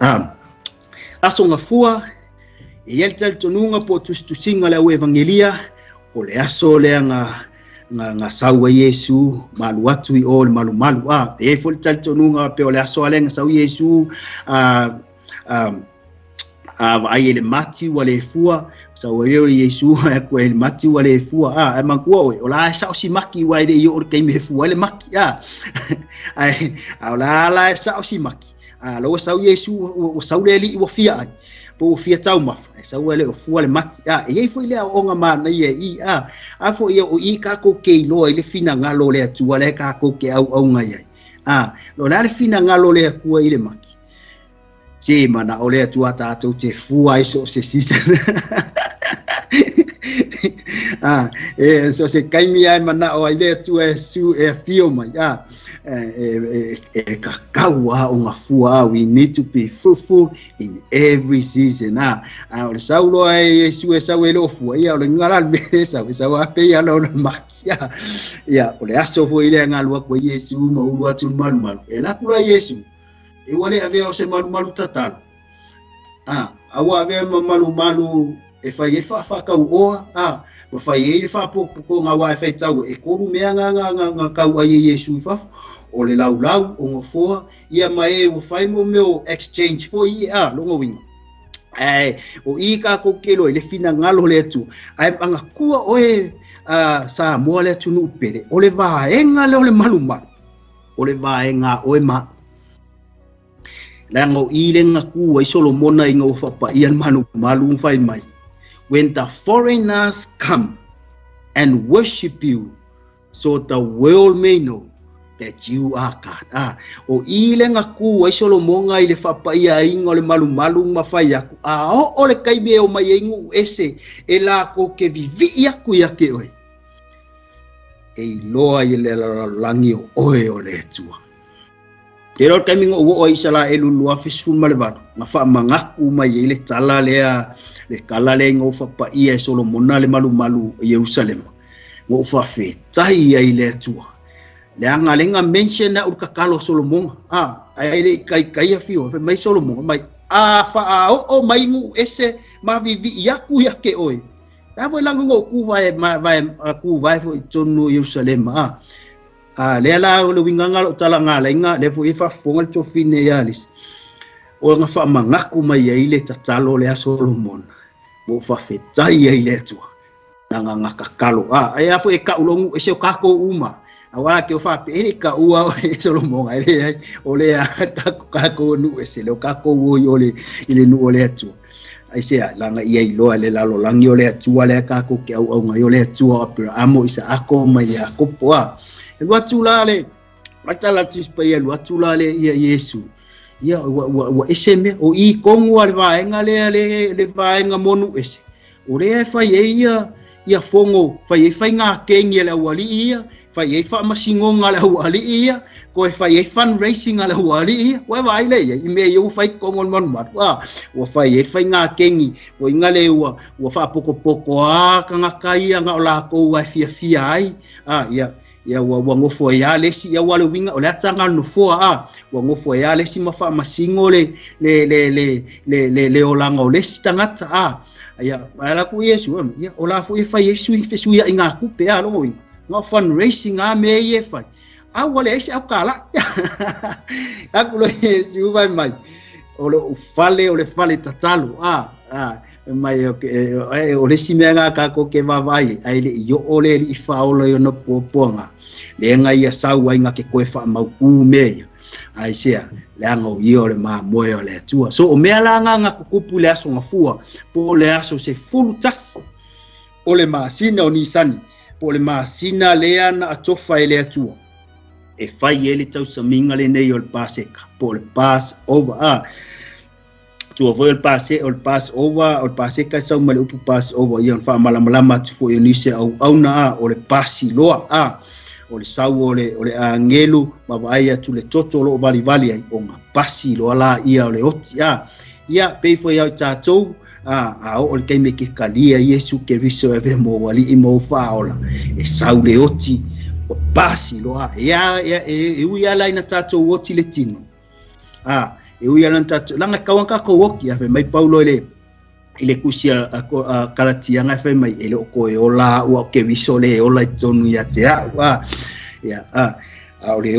aso nga fua e yeltel tonunga po tustusinga le evangelia o le aso le nga sawa Yesu malu atu I o le malu e fol tel tonunga pe o le aso le nga sawa Yesu ai le mati wale fua sa wale Yesu ko le mati wale fua e mangua o la sa si maki wa le yo ke me fua le maki ai la sa si maki lo sa Yesu o sa le li wo fia ai po fia tau ma sa wale o fua le mati e foi le o nga ma na ye fo ye o ka ko ke lo le fina ngalo le tu wale ka ko ke au nga ye lo la le fina ngalo le ku ile maki che mana ole tua tatou te fua iso se sisa so se kaimi ai mana o ile tua su e fio mai kakaua o nga fua we need to be fruitful in every season o saulo ai su e sau ele o fua ia o le ngala be sau ape ia lo na makia ia o le aso fo ile ngalua ko Yesu ma ulua tu mal e la kula Yesu e wale ave o se malu tatalo awa ave malu e fai fa ka o ma fai fa po nga wa fa tau e ko me nga ka wa Yesu fa o le lau o ngofo ia mai o fai mo meu exchange fo lo ngowing o ka ko kelo le fina ngalo le tu ai anga kua oe sa mo le tu no pele o le va enga le o le malu o le va enga oe ma lango ile ngaku ai Solomona ingo fa ian malu fai mai when the foreigners come and worship you so the world may know that you are God o ile ngaku ai Solomona ile fa ia ingo le malu mafai aku o le kai be o mai ingo ese ela ko ke vivi aku yake oi e loa ile langi o le tua Pero kami ngo o isala elulua fisun malevado na fa mangaku mai ile tala le kala le ngo fa pa ia Solomona le malu Jerusalem ngo fa fe tai ile tua le anga lenga mention na urka kalo Solomon ai le kai fio fe mai Solomon mai fa o mai ngu ese ma vivi yaku yake oi ta vo lango ngo ku vai fo tonu Jerusalem le ala le winganga lo tala ngala inga le fo ifa fonga to fine yalis o nga fa mangaku mai ile tatalo le Solomon bo fa fetai ile tu nga kakalo ai afo e ka ulongu e se ka ko uma awala ke fa pe ni ka ua Solomon ai o le ka ko nu e se le ka ko wo ole ile nu ole tu ai se langa ia ilo le lalo langi ole tu ale ka ko ke au nga ole tu opera amo isa ako mai ko poa Luatulale matala tispaya luatulale ia Yesu ia wa eseme o I kongu al vaenga le vaenga monu ese o le fa ia fongo fa nga kengi le wali ia fa masingo ngala wali ia ko fa fundraising ala wali ia wa vai le ia me yo fa kongo mon mat wa fa nga kengi o ngale wa fa poko ka kai nga ola ko wa fia ai ia wa ngofo ya lesi ya wale winga o le tanga no fo wa ngofo ya lesi mafa masingo le olanga o lesi tangata ia ala ku Yesu ia ola fo fa Yesu fesu ya inga ku pe lo winga no fundraising me ye fa wale ese akala akulo Yesu vai mai o le fale tatalo mai o le simenga ka ko ke vai ai le yo ole I fa o le no poponga le nga ia sau ai nga ke ko fa mau ku me ai sia le anga yo le ma mo le tua so o me la nga kupu le aso nga fua po le aso se full tas o le masina o nisani po le masina le ana atofa ele tua e fai ele tau saminga le nei o le paseka po le pass over tu vo el Passover o paseka sa mal upu Passover ia fa malama tu fo Lise au na o le pasiloa o le sau o le angelu mavaia tu le toto lo vali ai o nga pasiloa la ia o le oti ia pe fo ia tatou o le kaime ke kalia Yesu ke riso eve mo wali I mo faola e sau le oti o pasiloa ia ia la ina tatou oti le tino e uia langa kawanka ko woki ave mai Paulo ile kusia kalatia nga fe mai ele ko e ola o ke visole ola tonu ya te ole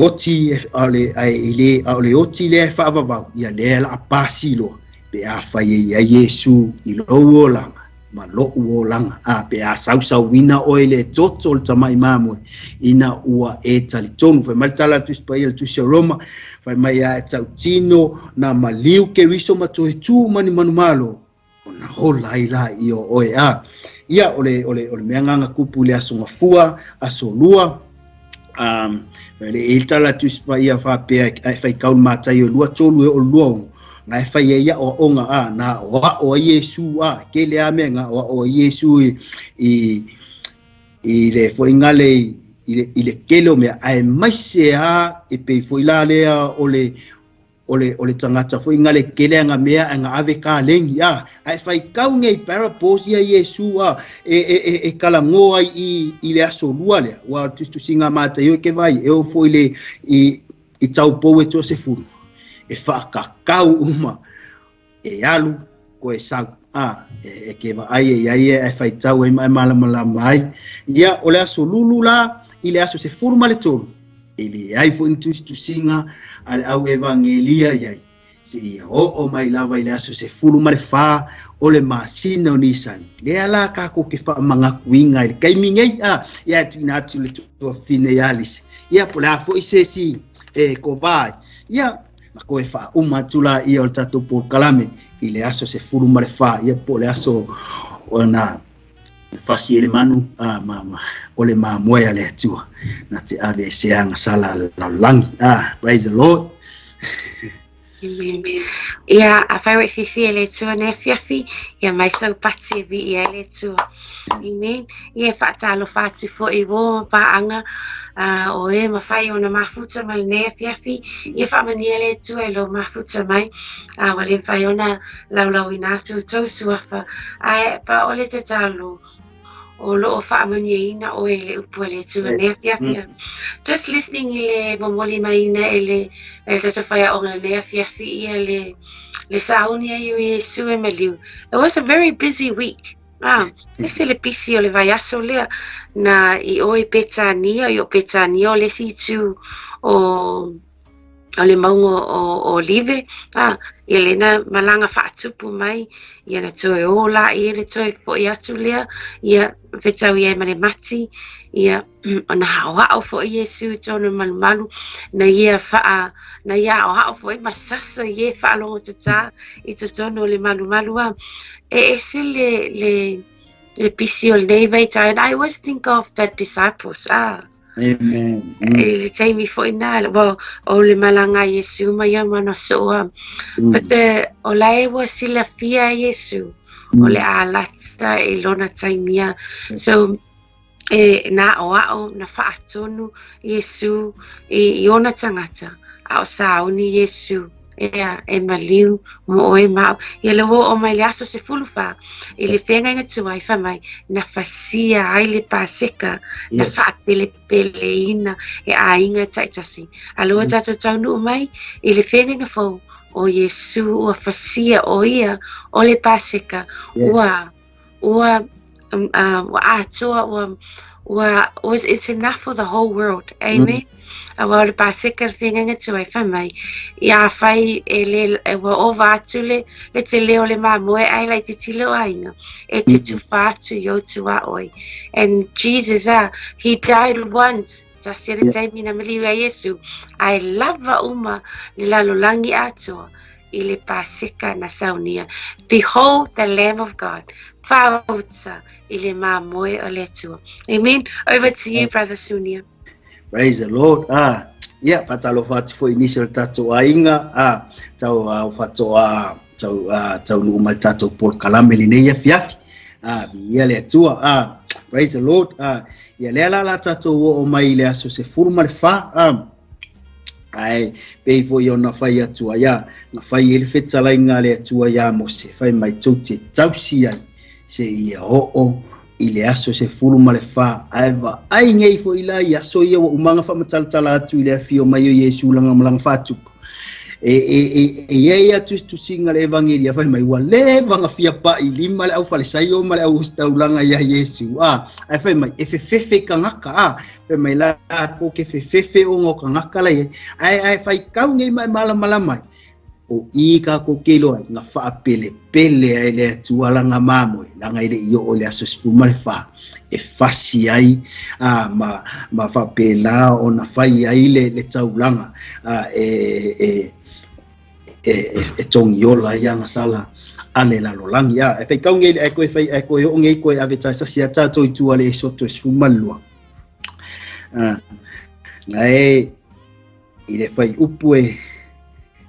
oti le fa va ia le la pasilo pe a fai ia Yesu I lo langa ma lo langa pe a sauwina oile toto le tamai mamo ina ua e talitonu fai maltala tu spaia tu Roma fai mai a tautino na maliu ke riso matoe tu mani manumalo ona hola ila io oe ia ole meanga kupu le aso ngafua aso lua le iltala tu spaia fa pe fai kaun matai o lua tolu o lua ngai fai ia o onga na o Yesu ke le amenga o Yesu I le foi ngale ile kelo me ai maise e pe foi la le ole tangata foi ngale kele nga mea nga ave ka lengi ai fai kau ngai parapos ia Yesu e kala ngoa I le aso lua le wa tu singa mata yo ke vai e foi le I tau poe to se furu e whakakau uma e alu ko e sau e ke va ai e fai tau e malamala mai ia o le aso lulu la I le aso se furma le tolu ele ai fo tu singa ale au evangelia ia si o mai lava I le aso se furma le fa o le masina nisan le ala ka ko ke fa manga kuinga le kai mingei ia tu na tu le to fine yalis ia po la fo se si e ko vai ia ma ko e fa tula ia o tato por kalame I le aso se furma le fa ia po le aso ona fasi ele manu mama ole ma moya le tua na te ave seanga sala la langi praise the Lord. Ia a whaiwe whiwhi le tua ne whiawhi ia mai sau pati vi ia le tua amen ia whaatalo whatu fo I wo paanga o e mawhai o na mafuta mai ne whiawhi ia whamania le tua lo mafuta mai wale whai o na laulau inatu tau suafa pa ole te talo o lo whaamania ina o ele upu le tua ne whiawhi just listening I le momoli mai ina ele tata whaia o ngana ne whiawhi ia le saunia yu Yesu e maliu. It was a very busy week. Ese le pisi o le vaiaso lea na I o petania o petania o le situ o le maungo o live ia lena malanga whaatupu mai ia na toe ola ia le toe fo I atu lea ia whetau ia mane mati ia na Aoao fo Yesu tonu malu na ia na ia Aoao fo masasa ia whaalongo tata I tonu le malu ese le pisi o le nevei and I always think of the disciples Amen. Le taimi fo ina well o le malanga Yesu mai mana soa but o lai wa sila fia Yesu o le alata e lona taimia so na Aoao na whaatonu Yesu I ona tangata ao sauni Yesu e maliu mo oe mau ia le o mai le aso se fulufa I le whenga inga tuai whamai na whasia ai le paseka na whaapele ina e a inga taitasi aloa tato taunu mai I le whenga inga fau o Yesu ua whasia o ia o le paseka ua atoa it's enough for the whole world amen Awa le paseka whenga tuai whamai ia whai e wa o vātu le te leo le mamoe ai lai te tilo ainga e te tu whātu yo tu a oi and Jesus he died once ta sere taimi na maliu a Yesu I love uma le lalolangi atoa I le paseka na saunia behold the Lamb of God whauta I le mamoe o le atua amen over to you brother Sunia. Praise the Lord. Yeah, fatalo fati for initial tato ainga. Tau fato tau no mal tato por kalameli ne ya fiafi. Bi le tua. Praise the Lord. Ya le la tato o mai le aso se furma fa. Ai pe fo yo na fai atua ya. Na fai ele fetala inga le atua ya mo se fai mai tauti tausi ai. Se ia o ile aso se furuma le fa aiva ai ngei fo ila ia so ia umanga fa mataltala atu ile afio mai Yesu langa malanga fatu ia tu singa le evangelia fa mai wale vanga fia pa ilima le au fale saio male au staulanga ia Yesu ai fa mai efefefe kangaka pe mai la ko ke fefefe o ngo kangaka la ai fa kau ngei mai mala mai o I ka kokelo nga fa pele ai le tuala nga mamo langa ile io o le aso sfuma le fa e fasi ai ma fa pela ona fai ai le taulanga e tong yola yang sala ale la lolang ya e fai kaunge e ko fai e ko yo nge ko ave tsa sia tsa to tu ale so to sfuma lua ngai ile fai upue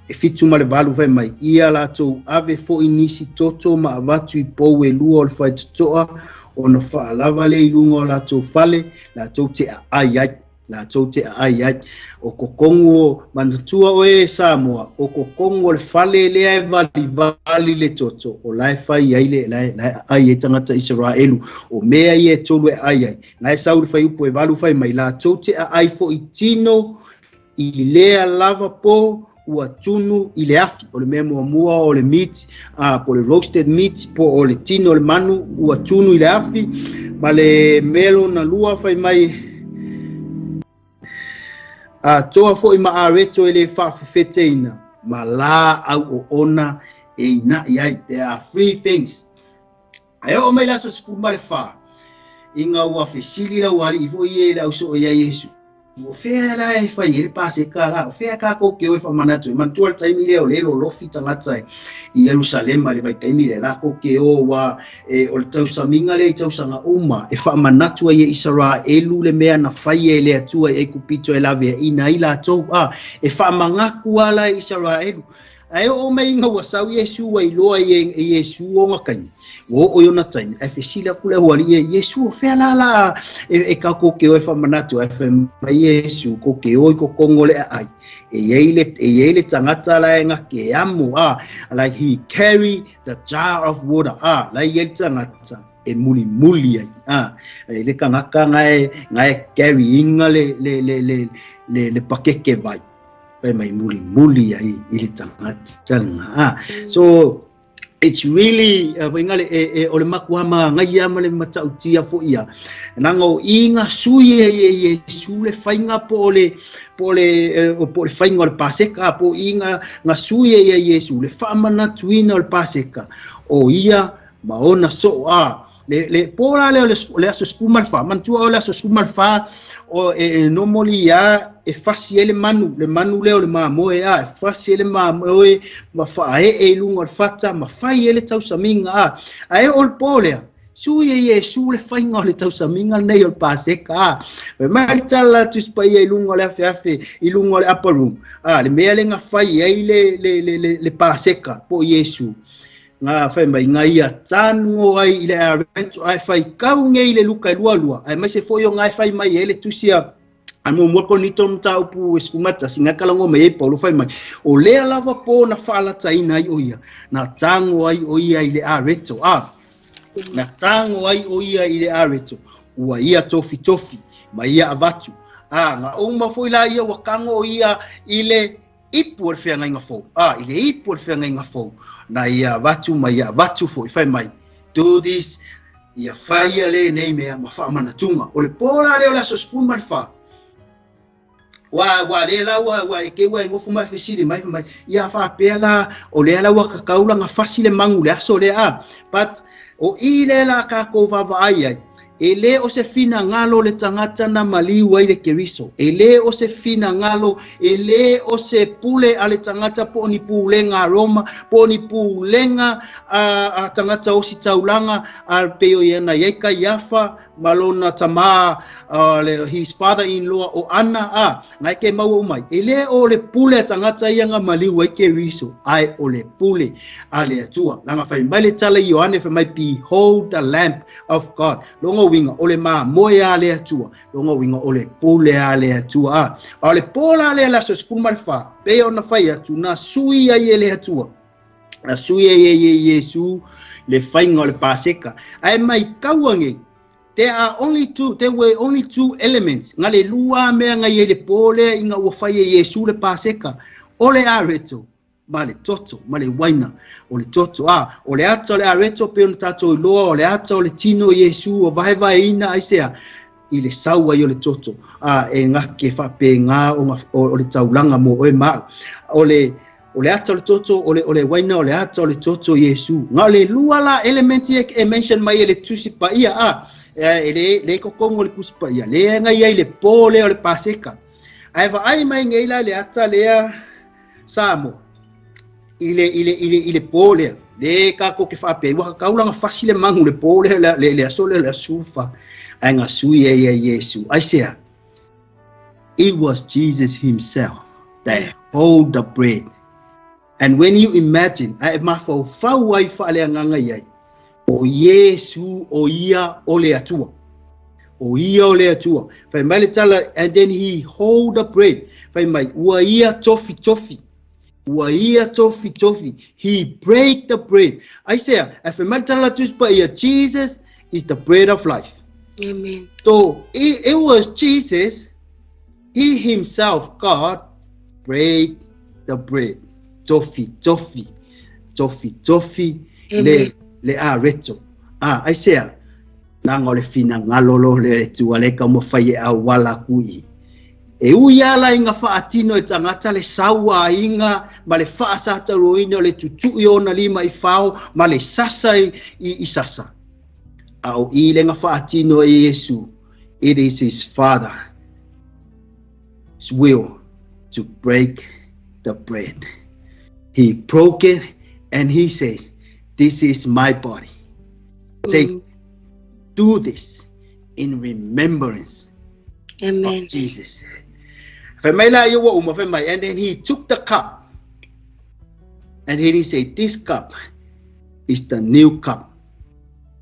e fitu ma le valu fai mai ia la to ave fo inisi toto ma avatu I pou e lua o le fai totoa o no fa lava le ilunga la to fale la to te ai la to te ai o kokongo mantua o e Samoa o kokongo le fale le ai vali le toto o lai fai ai le ai e tangata Israelu o mea I e tolu e ai ngai sauri fai upo e valu fai mai la to te ai fo itino I lea lava po ua tunu I le afi o le mea mua o le meat po le roasted meat po o le tino o le manu ua tunu I le afi ma le melo na lua fai mai toa fo I ma areto ele whawhewheteina ma la au o ona e ina iai there are three things ai o mai laso skuma le wha inga ua whesili la wari ifo ie la uso o ia Yesu o fea la e whai ele pase ka la o fea ka koke o e whamanatu e mantua le taimi leo lelo lofi tangatai I Jerusalema le vai taimi le la koke o wa o le tausaminga le tausanga uma e whamanatu e Israelu le mea na whai e le atua e kupito e lave ina ila tau e whamangaku ala Israelu ai o mai inga wasau Yesu wa iloa e Yesu o ngakai o yona time e fesila kule wali Yesu o fea la e ka koke o e whamanatu e mai Yesu koke o I kokongole ai e yeile tangata la nga ke amu like he carry the jar of water like yeile tangata e muli ai le kangaka ngai carry inga le pakeke vai mai muli ai ile tangata so it's really ngale ole makuama ngai ama le matautia fo ia nango inga suye Yesu le fainga po le fainga le paseka po inga nga suye Yesu le famana tuina le paseka o ia maona so le pola le aso skuma fa mantua le aso skuma fa o normally ya e fasi ele manu leo le mamo e fasi ele mamo e ma fa e lunga fata ma fai ele tausaminga ai ol polea suye Yesu le fainga le tausaminga nei ol paseka me mai tala tu spai e lunga le afe I lunga le upper room le mea le nga fai ai le paseka po Yesu nga fai mai ngaia tango ai ile areto ai fai kaunge ile luka lua ai mai se foi ngai fai mai ele tusia amo mo ko nito mtau pu eskumata singa kalango mai Paulo fai mai o le lava po na fala taina ai oia na tango ai oia ile areto na tango ai oia ile areto ua ia tofi mai ia avatu nga uma foi la ia wakango ia ile ipu o fea ngai ngafo ile ipu o fea ngai ngafo na ia vatu mai ia vatu fo fai mai do this ia fai ale nei me ma fa manatunga o le pola le la sospuma fa wa le la wa ke wa ngofu mai fesiri mai ia fa pela o le la wa ka kaula nga fasile mangu le aso le but o ile la ka ko va ai ele o se fina ngalo le tangata na maliu ai le keriso ele o se fina ngalo ele o se pule ale tangata po ni pulenga Roma po ni pulenga a tangata o si taulanga al peo yana yeka yafa malona tama his father-in-law o ana ngai ke mau mai ele o le pule tangata yanga maliu ai keriso ai o le pule ale atua langa fai mai le tala Ioane fai mai behold the lamp of God longo winga ole ma moya ale atua longo winga ole pule ale atua ole pola ale la so skuma fa pe ona fai atu na sui ai ele atua na sui ai Yesu le fainga le paseka ai mai kawange there were only two elements ngale lua me ngai le pole inga wo fai Yesu le paseka ole areto male toto male waina ole toto ole ata ole areto pe on tato loa ole ata ole tino Yesu o vai ina aisea ile saua yo le toto e nga ke fa pe nga o le taulanga mo o ma ole o le ata o le toto o le waina o le ata o le toto Yesu nga le lua la elementi e mention mai ele tusi pa ia le kokongo le kusi pa ia le nga ia le pole o le paseka ai va ai mai ngeila le ata le samo ile pole le ka ko ke fa pe wa ka ula nga fasile mangu le pole le asole le sufa ai nga sui Yesu I say it was Jesus himself that hold the bread. And when you imagine, ai mafau fau ai fa le nganga ia o Yesu o ia o le atua. O ia o le atua. Fai mai le tala, and then he hold the bread. Fai mai ua ia tofi. Ua ia tofi. He break the bread. I say, fai mai le tala tuspa ia, Jesus is the bread of life. Amen. So it was Jesus, he himself, God, break the bread. Tofi. Le reto. I say, nangole fina ngalolo le tuale ka mo faye a wala kui. E uia la inga fa atino e tangata le sawa inga ma le fa sata roina le tutu iona lima I fao ma le sasa I sasa. Au ile nga fa atino e Yesu. It is his Father's will to break the bread. He broke it and he says, this is my body. Do this in remembrance of Jesus. And then he took the cup and then he said, this cup is the new cup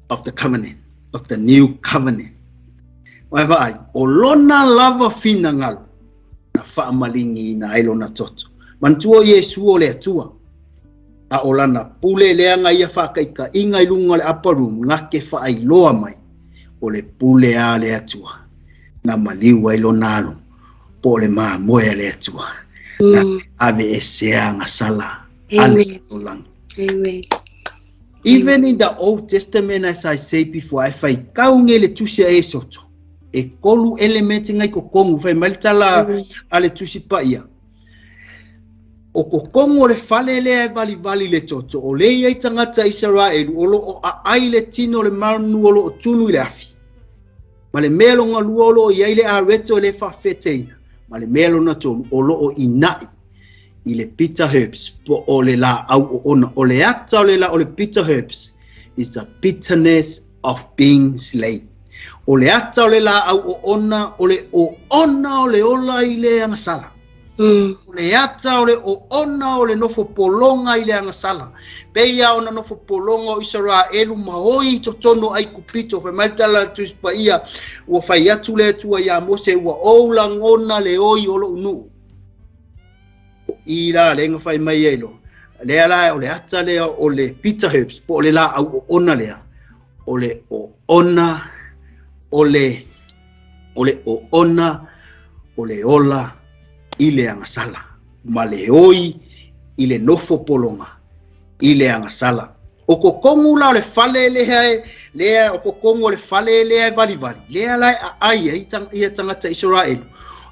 of the covenant, of the new covenant. Olona lava finangalo na fa malingi na ilona toto. Mantua Yesu o le atua. A olana pule le anga ia whakaika inga ilunga le aparum ngake wha ai loa mai. O le pule a le atua. Na maliwa ilo nalo. Po le maa moe le atua. Na te ave e sea nga sala. Amen. Amen. Even in the Old Testament, as I said before, I fight kaunge le tusia e soto. E kolu elementi ngai kokongu. Fai malitala ale tusi pa ia. O kokongo le fale le vali le toto o le ia tangata Israel o lo a ai le tino le manu o lo tunu le afi ma le melo nga luolo ia ile a reto le fa feteina ma le melo na tolu o lo o inai ile bitter herbs po o le la au ona o le ata o le la o le bitter herbs is the bitterness of being slave o le ata o le la au ona o le ola ile anga sala. Le ata ole o ona ole nofo polonga ile anga sala. Peia ona nofo polonga o Israelu mahoi totono ai kupito. Fe maitala tuspa ia ua fai atu le tua ia Mose ua oula ngona le oi olo unu. Ira le nga fai mai elo. Le ala ole ata le ole bitter herbs. Po ole la au ona lea. Ole o ona ole o ona ole ola ile anga sala maleoi ile nofo polonga ile anga sala o kokongu la le fale le o kokongu le fale le vali le ala ai ia tangata Israel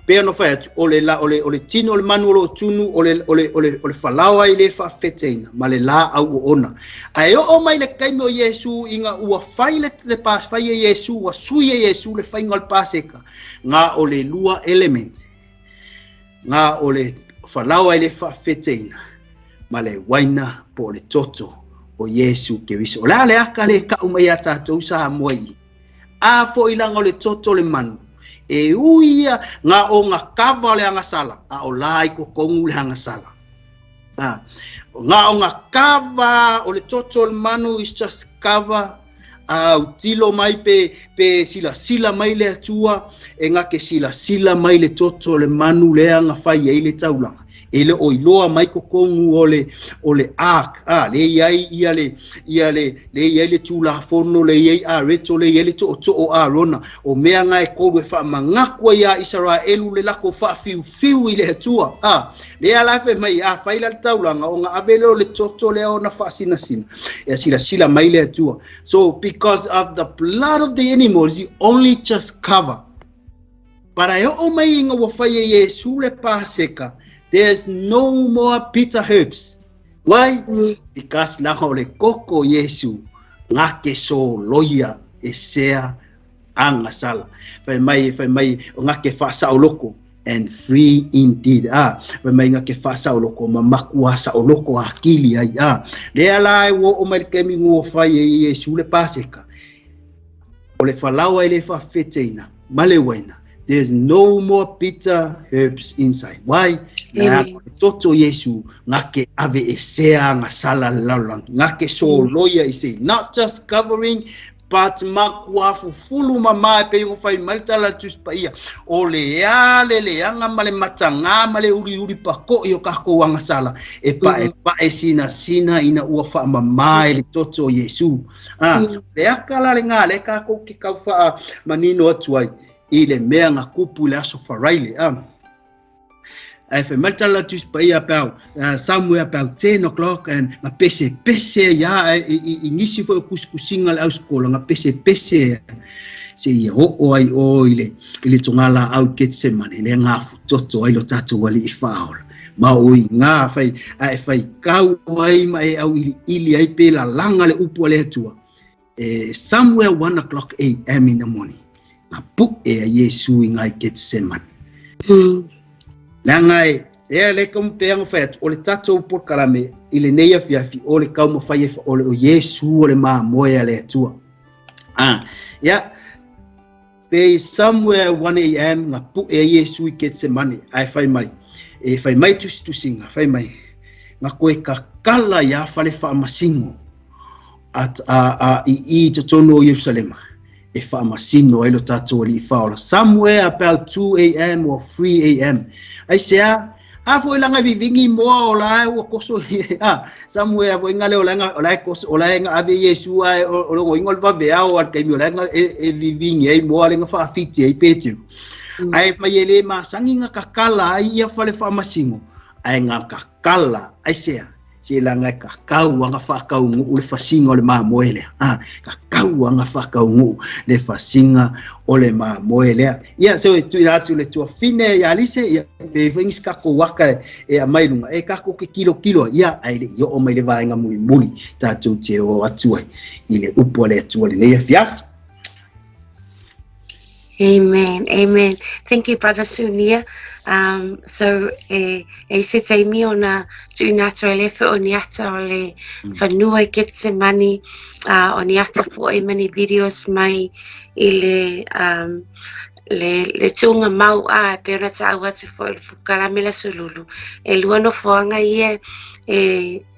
pe no fa ole la ole tino le manuolo tunu ole falawa ile fa feteina male la au ona ai o mai le kaimo Yesu inga ua faile le pas faie Yesu wa suie Yesu le faingal paseka nga ole lua element nga ole falawa ile fa feteina male waina po le toto o Yesu ke wiso la le akale ka umaya tatou sa moi a fo ilanga ole toto le manu e uia nga o nga kava le anga sala a o lai ko kongu le anga sala nga o nga kava o le toto le manu is just cover utilo mai pe sila mai le atua e nga ke sila mai le toto le manu le anga fai ile taulanga ele o iloa mai kokongu ole ark le ia le tula fono le ia reto le ele to o arona o mea nga e koru e fa mangakwa ia Israelu le lako fa fiu ile atua le ala fe mai fa ila taulanga o nga avelo le toto le ona fa sina ya sila mai le atua. So because of the blood of the animals you only just cover. Para o mai nga wo fa Yesu le paseka there's no more bitter herbs. Why? Because na ole koko Yesu ngake so loya esea anga sala. Fai mai ngake fa sa oloko and free indeed. Fai mai ngake fa sa oloko mamakua sa oloko akili ai. Le ala wo o mai kemi ngo fai Yesu le paseka. Ole falawa ile fa feteina male waina. There's no more bitter herbs inside. Why? Toto Yesu ngake ave esea ngasala lalang ngake so loya ise, not just covering but makwa fulu mama pe yung fai maltala tus paia ole ale le anga male matanga male uri pako yo kako wanga sala epa sina ina uafa mama ele toto Yesu le akala le ngale kako ki kaufa manino atuai ile mea ngakupu le aso faraile I feel maltala tus paia about somewhere about 10 o'clock and ma pese ya inisi fo kuskusinga au skola nga pese se o ai o ile tungala au Getsemane le ngafu toto ai lo tatu wali ifaol ma oi nga fai kau ai mai au ili ai pela langa le upu le tua somewhere 1 o'clock a.m. in the morning na puk Yesu ngai Getsemane Langai le kompeang fet ole tato por kalame ile neia fiafi ole kaumo faye ole o Yesu ole ma moya le tua they somewhere 1 a.m. nga pu Yesu Getsemane ai fai mai tu singa fai mai nga koe ka kala ya fale fa masingo at i tono Jerusalem e fa masino ilo tato oli fa somewhere about 2 a.m. or 3 a.m. I say afo ilanga vivingi mo ola o koso somewhere vo ngale ola koso ola nga ave Yesu ai o ngol va vea o al kemi ola nga e vivingi ai mo ala nga fa fiti ai petu ai mayele ma sangi nga kakala ai ya fale fa masingo ai nga kakala ai say silanga kakau nga fa kau ule fasinga ole ma moele kakau nga fa kau le fasinga ole ma moele so tu le tu fine ya Lise ya vengis kako waka e amailunga e kako ke kilo ai le yo o mai le vainga muli tatu te o atuai ile upole tu le ne fiaf. Amen. Thank you, Brother Sunia. So sitei mi ona tuinata le fe oniata ole fanua Getsemane oniata fo many videos mai ile le tunga mau pera ta watu fo kalamela sululu luano foanga ie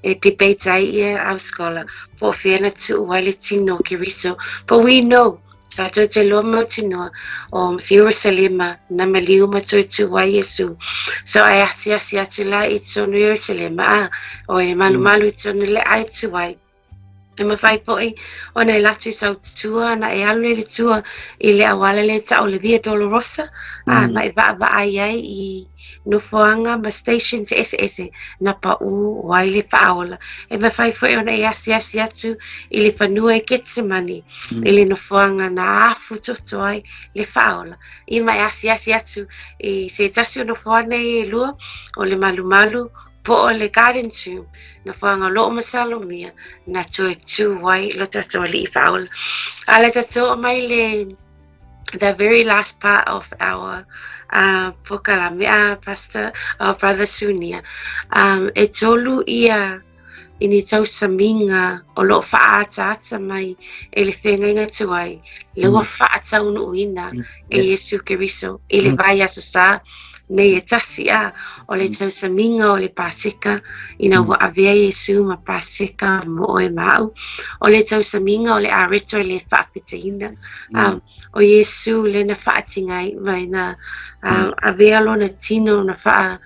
debate ie au scholar for fiena tu wale tino kiriso, but we know Tato te lomo tino o Jerusalem na maliu matuitu wa Yesu. So ai asi atu la itso no Jerusalem o e malu itso no le aitu wai. E mawhai poi o nei latu sau tua na e alu le tua I le awala le ta o le Via Dolorosa ma e va ai I no foanga ma stations ese na pa u wai le faola e mawhai poi o nei asi atu I le whanua e Getsemane I le no foanga na afu toto ai le faola I mai asi atu I se tasi o no foanga e lua o le malu po o le garden tomb na whanga lo masalomia na toe tu wai lo tato li faul ala tato mai le the very last part of our pokalamia pastor our brother Sunia e tolu ia ini tau saminga o lo faata mai e le whenga tuai le wa faata unu uina e Yesu Keriso e le vai aso sa nei e tasi o le tau saminga o le pasika ina wa avea Yesu ma pasika mo e mau o le tau saminga o le areto e le whaapiteina o Yesu le na whaatingai mai na avea lo na tino na wha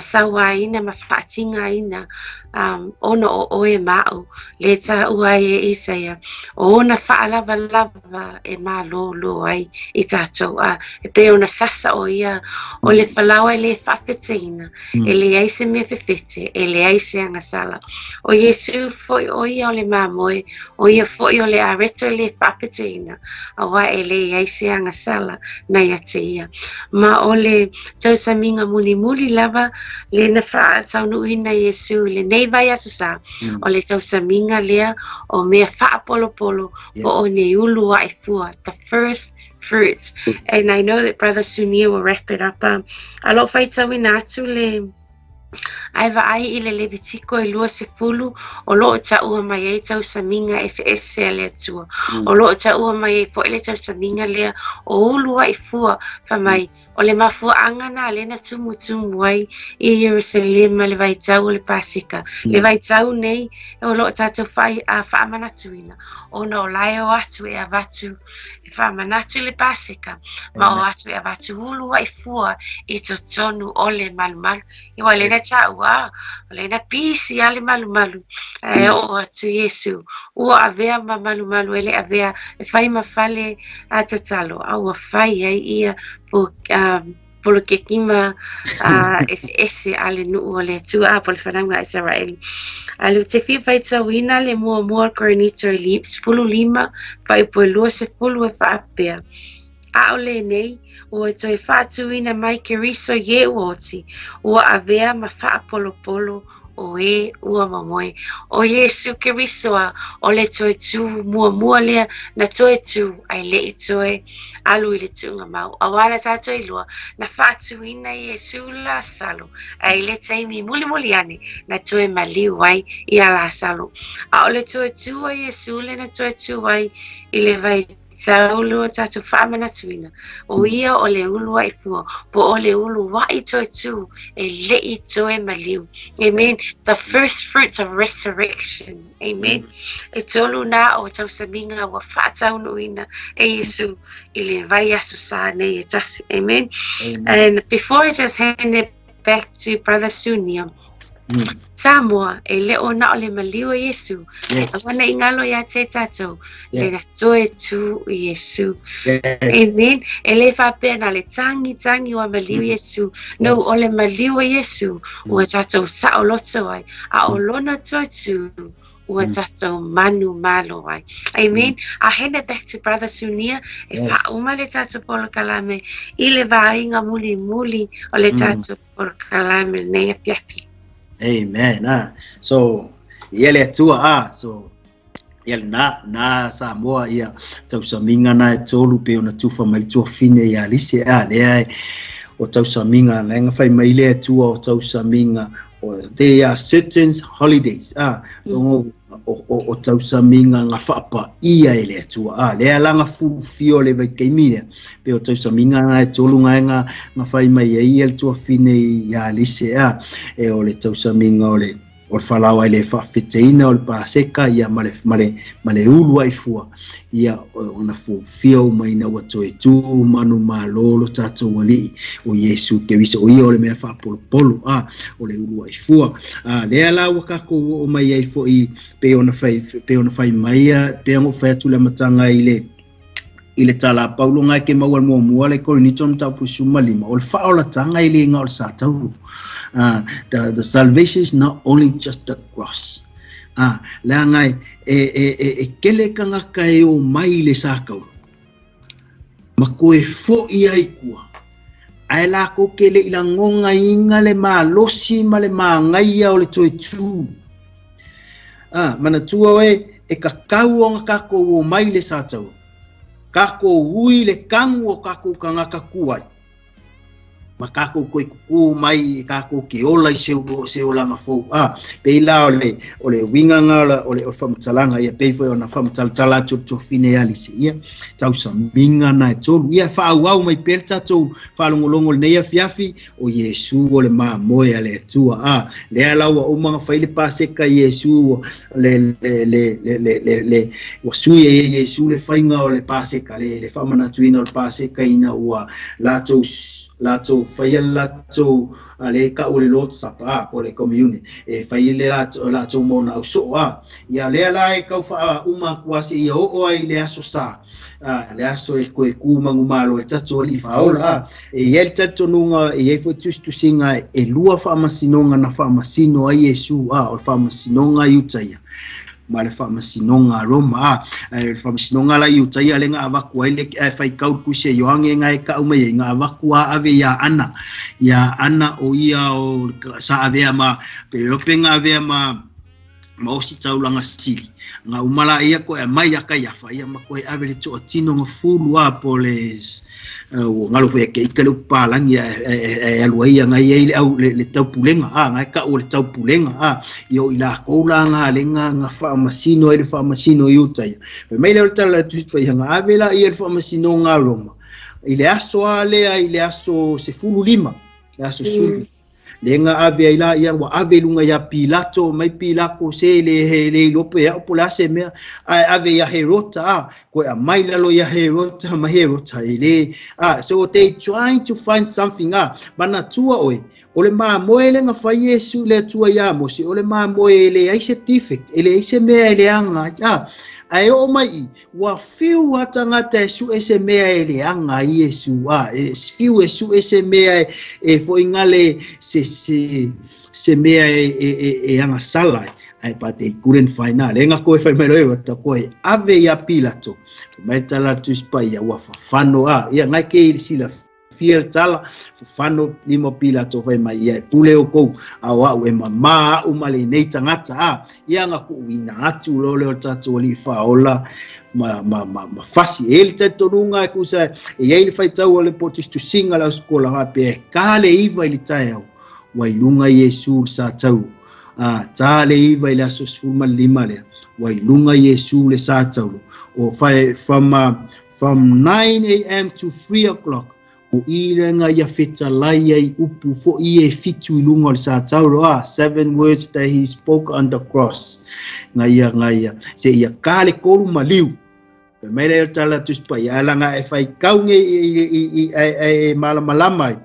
sawa ina ma whaatinga ina ona o e ma'u le ta ua e Isaia o ona whaalava lava e malo lo ai I tātou e pe ona sasa o ia o le whalawa le whawheteina e le aise me whewhete e le aise angasala o Yesu foi o ia o le mamoe o ia foi o le areto le whawheteina a wa e le aise angasala na ia te ia ma o le tausaminga muli muli lava le na wha taunuina Yesu le nei vai asasa o le tausaminga lea o mea wha polo polo po o ne ulu wa e fua the first fruits. And I know that Brother Sunia will wrap it up. Alo faita winatu le aiva ai ile le bitiko e lua se fulu o loo ta ua mai e tau saminga ese le atua. O loo ta ua mai e fo ele tau saminga lea o ulua I fua fa mai o le mafua angana le na tumu ai I Jerusalem le vai tau le pasika. Le vai tau nei o loo tātou fai a whaamanatuina. O na o lai o atu e avatu whaamanatu le pasika. Ma o atu e avatu ulua I fua I totonu o le malumalu. I wa le na taua o le na pisi ale malumalu. O atu Yesu. Ua avea ma malumalu ele avea e fai mafale a tatalo. Aua fai ai ia polo ke kima ese ale nuu o le tua polo whananga Israeli. Ale te fi fai tawina le mua koronito I 15 fai poelua se fulu e whaapea. A o le nei, ua toi whaatuina mai ke riso ye uoti, ua avea ma wha polo polo o e ua mamoe. O Yesu ke risoa o le toi tu mua lea na toi tu ai le I toi alu I le tunga mau. Awala tato I lua na whaatuina Yesu la salo ai le taimi muli ane na toi maliu ai I ala salo. A o le toi tu a Yesu le na toi tu ai I le vai Saulu tatu whaamanatuina o ia o le ulu ai fua po o le ulu wai toi tu e le I toi maliu. Amen. The first fruits of resurrection. Amen. E tolu na o tau saminga wa whaataunuina e Yesu I le vai asu sa ne e tasi. Amen. And before I just hand it back to Brother Sunia, Samoa e leo na o le maliu Yesu. Awana ingalo ya te tatou le na toe tu Yesu. Amen. E le whapea na le tangi wa maliu Yesu. No o le maliu Yesu ua tatou sa o loto ai. A o lona toe tu ua tatou manu malo ai. Amen. I hand it back to Brother Sunia. E whauma le tatou polo kalame I le vainga muli o le tatou polo kalame nei a piapi. Amen. So yele tua so yele na Samoa ia tau saminga na tolu pe ona tufa mai tua fine ya Lise le o tau saminga na nga fai mai le tua o tau saminga o there are certain holidays o tau saminga nga whapa ia ele tua le langa fio le vai kaimine pe o tau saminga na tolu nga fai mai ia le tua fine ya Lise e o le tau saminga o le whalawa le whawheteina o le paseka ia male ulu ai fua ia ona fio mai na watoe tu manu malolo tatou wali o Yesu ke wisa o ia o le mea whapolopolo o le ulu ai fua lea la wakako o mai ai fo I pe ona fai mai pe ango fai atu le matanga I le tala paulo ngai ke maua mua le korinito na tau pusuma 5 o le whaola tanga I le inga o le sātauru. The salvation is not only just the cross. La ngai e kele kanga kai o mai le sākau. Ma koe fo I ai kua. Ai la ko kele ila ngonga inga le losi ma le ngai o le toi tu. Mana tua e kakau o ngakako o mai le sātau. Kako ui le kangu o kako kangaka kuai. Ma kako koe kuku mai kako ke ola I se ola ngafou. Pe ila o le winganga o le whamtalanga ia peifo o na whamtaltala to fine Lise ia. Tau sa minga na tolu. Ia whaauau mai perta tau whalongolongo le neia fiafi o Yesu o le maa moe le tua. Lea laua o mga whaile paseka Yesu le wasui e Yesu le whainga o le paseka le whamanatuina o le paseka ina ua lato fai latou ale ka o le lot sapa po le community e fai le latou mo na so ia le ala e ka fa uma kwasi ia o ai le aso sa le aso e ko e ku mangumalo e tatu ali faola e el tatu nunga e fo tu singa e lua fa masinonga na fa masino ai Yesu o fa masinonga yutaia ma le fa masinonga Roma e fa masinonga la yutaia le nga va ko ile fa kau ku se yoange nga e ka uma ye nga va ku ave ya ana o ia o sa ave ma pero penga ave ma si taulanga sili nga umala ia ko e mai aka ia fa ia ma ko e ave le to tino nga fulu a poles ngalo fe ke ikalo palang ia e aluia nga ia ile au le tau pulenga nga ka o le tau pulenga yo ila ko la nga lenga nga fa masino e fa masino yuta ia fe mai le tala tu pa nga ave la ia fa masino nga Roma ile aso ale ile aso se fulu lima le aso sulu lenga ave ila ia wa ave lunga ya Pilato mai Pilako se le lope ya pola se me ave ya Herota ko mai la lo ya Herota ma Herota ile so they trying to find something bana tua oi ole ma moele nga fa Yesu le tua ya mo si ole ma moele ai certificate ele se me ele anga ai o mai wa fiu atanga te su ese mea ele anga Yesu fiu su ese mea e fo ingale se mea e anga sala ai pate couldn't find out lenga ko fa melo ta ko ave ya Pilato mai tala tu spai ya wa fano ia ngai ke sila fiel tala fano limo Pilato vai mai ia pule o ko Aoao e mama umale nei tangata ia nga ku ina atu lole o tatu li faola ma fasi ele tatu runga ku sa e ele fai tau le potis tu singa la skola ha pe kale iva ili tau wailunga Yesu sa tau tale iva ili aso suma lima le wailunga Yesu le sa tau o fai from 9 a.m. to 3 o'clock o irenga ia feta lai ai upu fo ie fitu ilunga o sa tauro 7 words that he spoke on the cross ngaia se ia kale koru maliu pe mele tala tuspa ia langa e fai kaunge e malamalama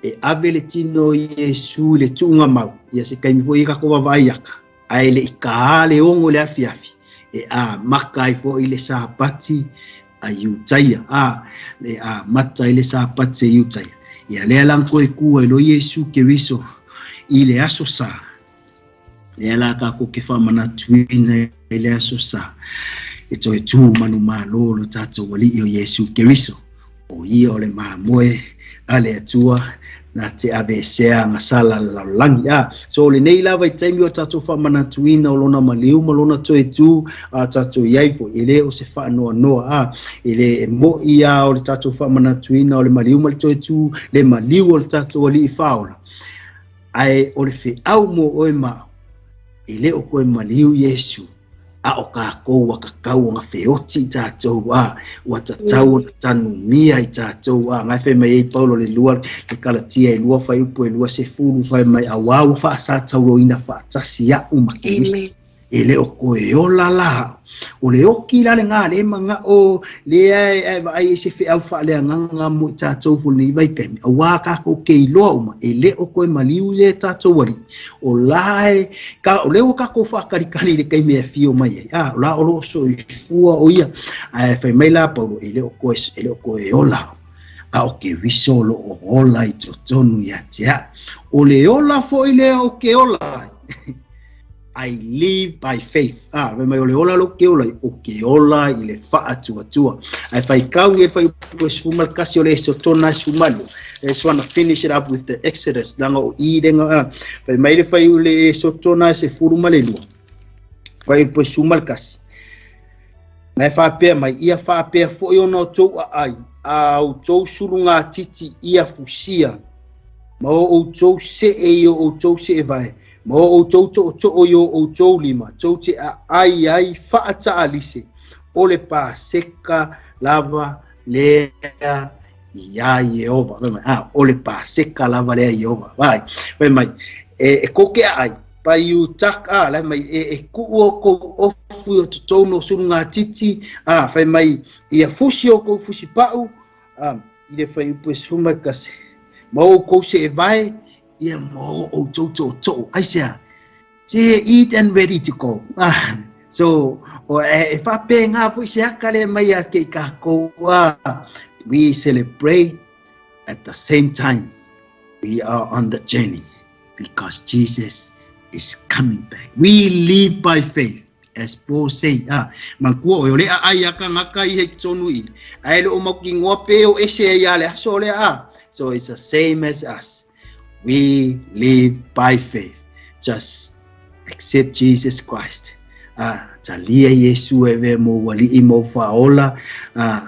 e avele tino Yesu le tunga mau ia se kai fo ika ko vai aka ai le ikale ongo le afiafi e makai fo ile sa pati ayutaya le mata ile sa patse yutaya ya le lang ko ku lo Yesu Keriso ile aso sa le ala ka ko ke fa mana twina ile aso sa eto tu manu malo lo tato wali yo Yesu Keriso o io le mamoe ale atua na te ave sea nga sala la langi so le nei lava i taimi o tato fa mana tuina o lona maliu ma lona toe tu tato yaifo ele o se fa noa ele mo ia o le tato fa mana tuina o le maliu ma le toe tu le maliu o le tato o li faola ai o le fe au mo oe ma ele o koe maliu Yesu o ka ko wa ka kau nga feoti tatou wa tatau na tanu mia i tatou ngai fe mai Paulo le lua le kalatia e lua fai upo e lua se fulu fai mai Aoao fa sa tau ina fa tasi ya umakirisi ele o koe o la o le oki la le ngā le manga o le ai se fe au fa le nganga mo tatou fulu vai kai o wa ka ko ke ilo uma ele o koe maliu le tatou wali o lai ka o le o ka ko fa karikani le kai me fio mai la o lo so fua o ia fa mai la Paulo ele o koe o la o ke viso lo o ola i tonu ya tia o le ola fo ile o ke ola I live by faith. Vema ole ola lo ke ola o ke ola ile fa atua. I fai kaunge fai sumal kasi ole so tona sumalu. I just want to finish it up with the Exodus. Danga o idenga fai mai fai ole so tona se furumale lu. Fai sumal kasi. Nai fa pe mai ia fa pe fo yo no to ai. Au to surunga titi ia fusia. Ma o to se e o to se vai. Mo o to yo o to lima to te ai faata alise o le pa seka lava le ia Jehova o le pa seka lava le Jehova vai mai e koke ai pa you tak la mai ku o ko ofu to no sunga titi fai mai ia fusi o ko fusi pau ile fai pu suma kase Mau ko se vai, ia mo o to. I say, eat and ready to go. So, if I pay half, we say, we celebrate at the same time. We are on the journey because Jesus is coming back. We live by faith. As Paul said, mangkuo ole aya ka ngaka I tsonui. Ai lo making wapeo ese yale so le So it's the same as us. We live by faith. Just accept Jesus Christ. Talia Yesu eve mo wali imo faola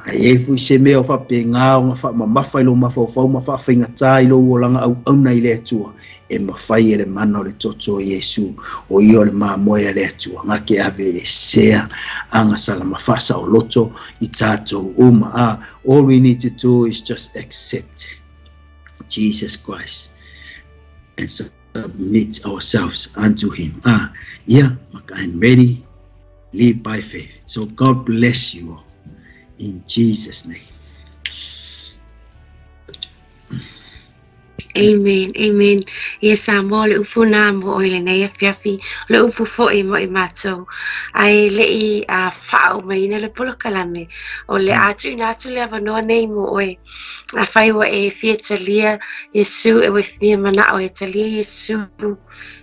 efu se me fa penga fa mafa ilo mafa fa mafa finga tai lo langa au na ile tua e mafai ele mano le toto Yesu o io le mamoya le tua ngake ave le sea anga sala mafasa o loto itato all we need to do is just accept Jesus Christ and submit ourselves unto him. I'm ready. Live by faith. So God bless you all. In Jesus' name. Amen. Yes, mo le upu na mo oile nei afiafi le upu fo e mo e mato ai le I fa o mai le polo kalame o le atu le avano nei mo oe a fai wa e fietalia Yesu e we fia mana o etalia Yesu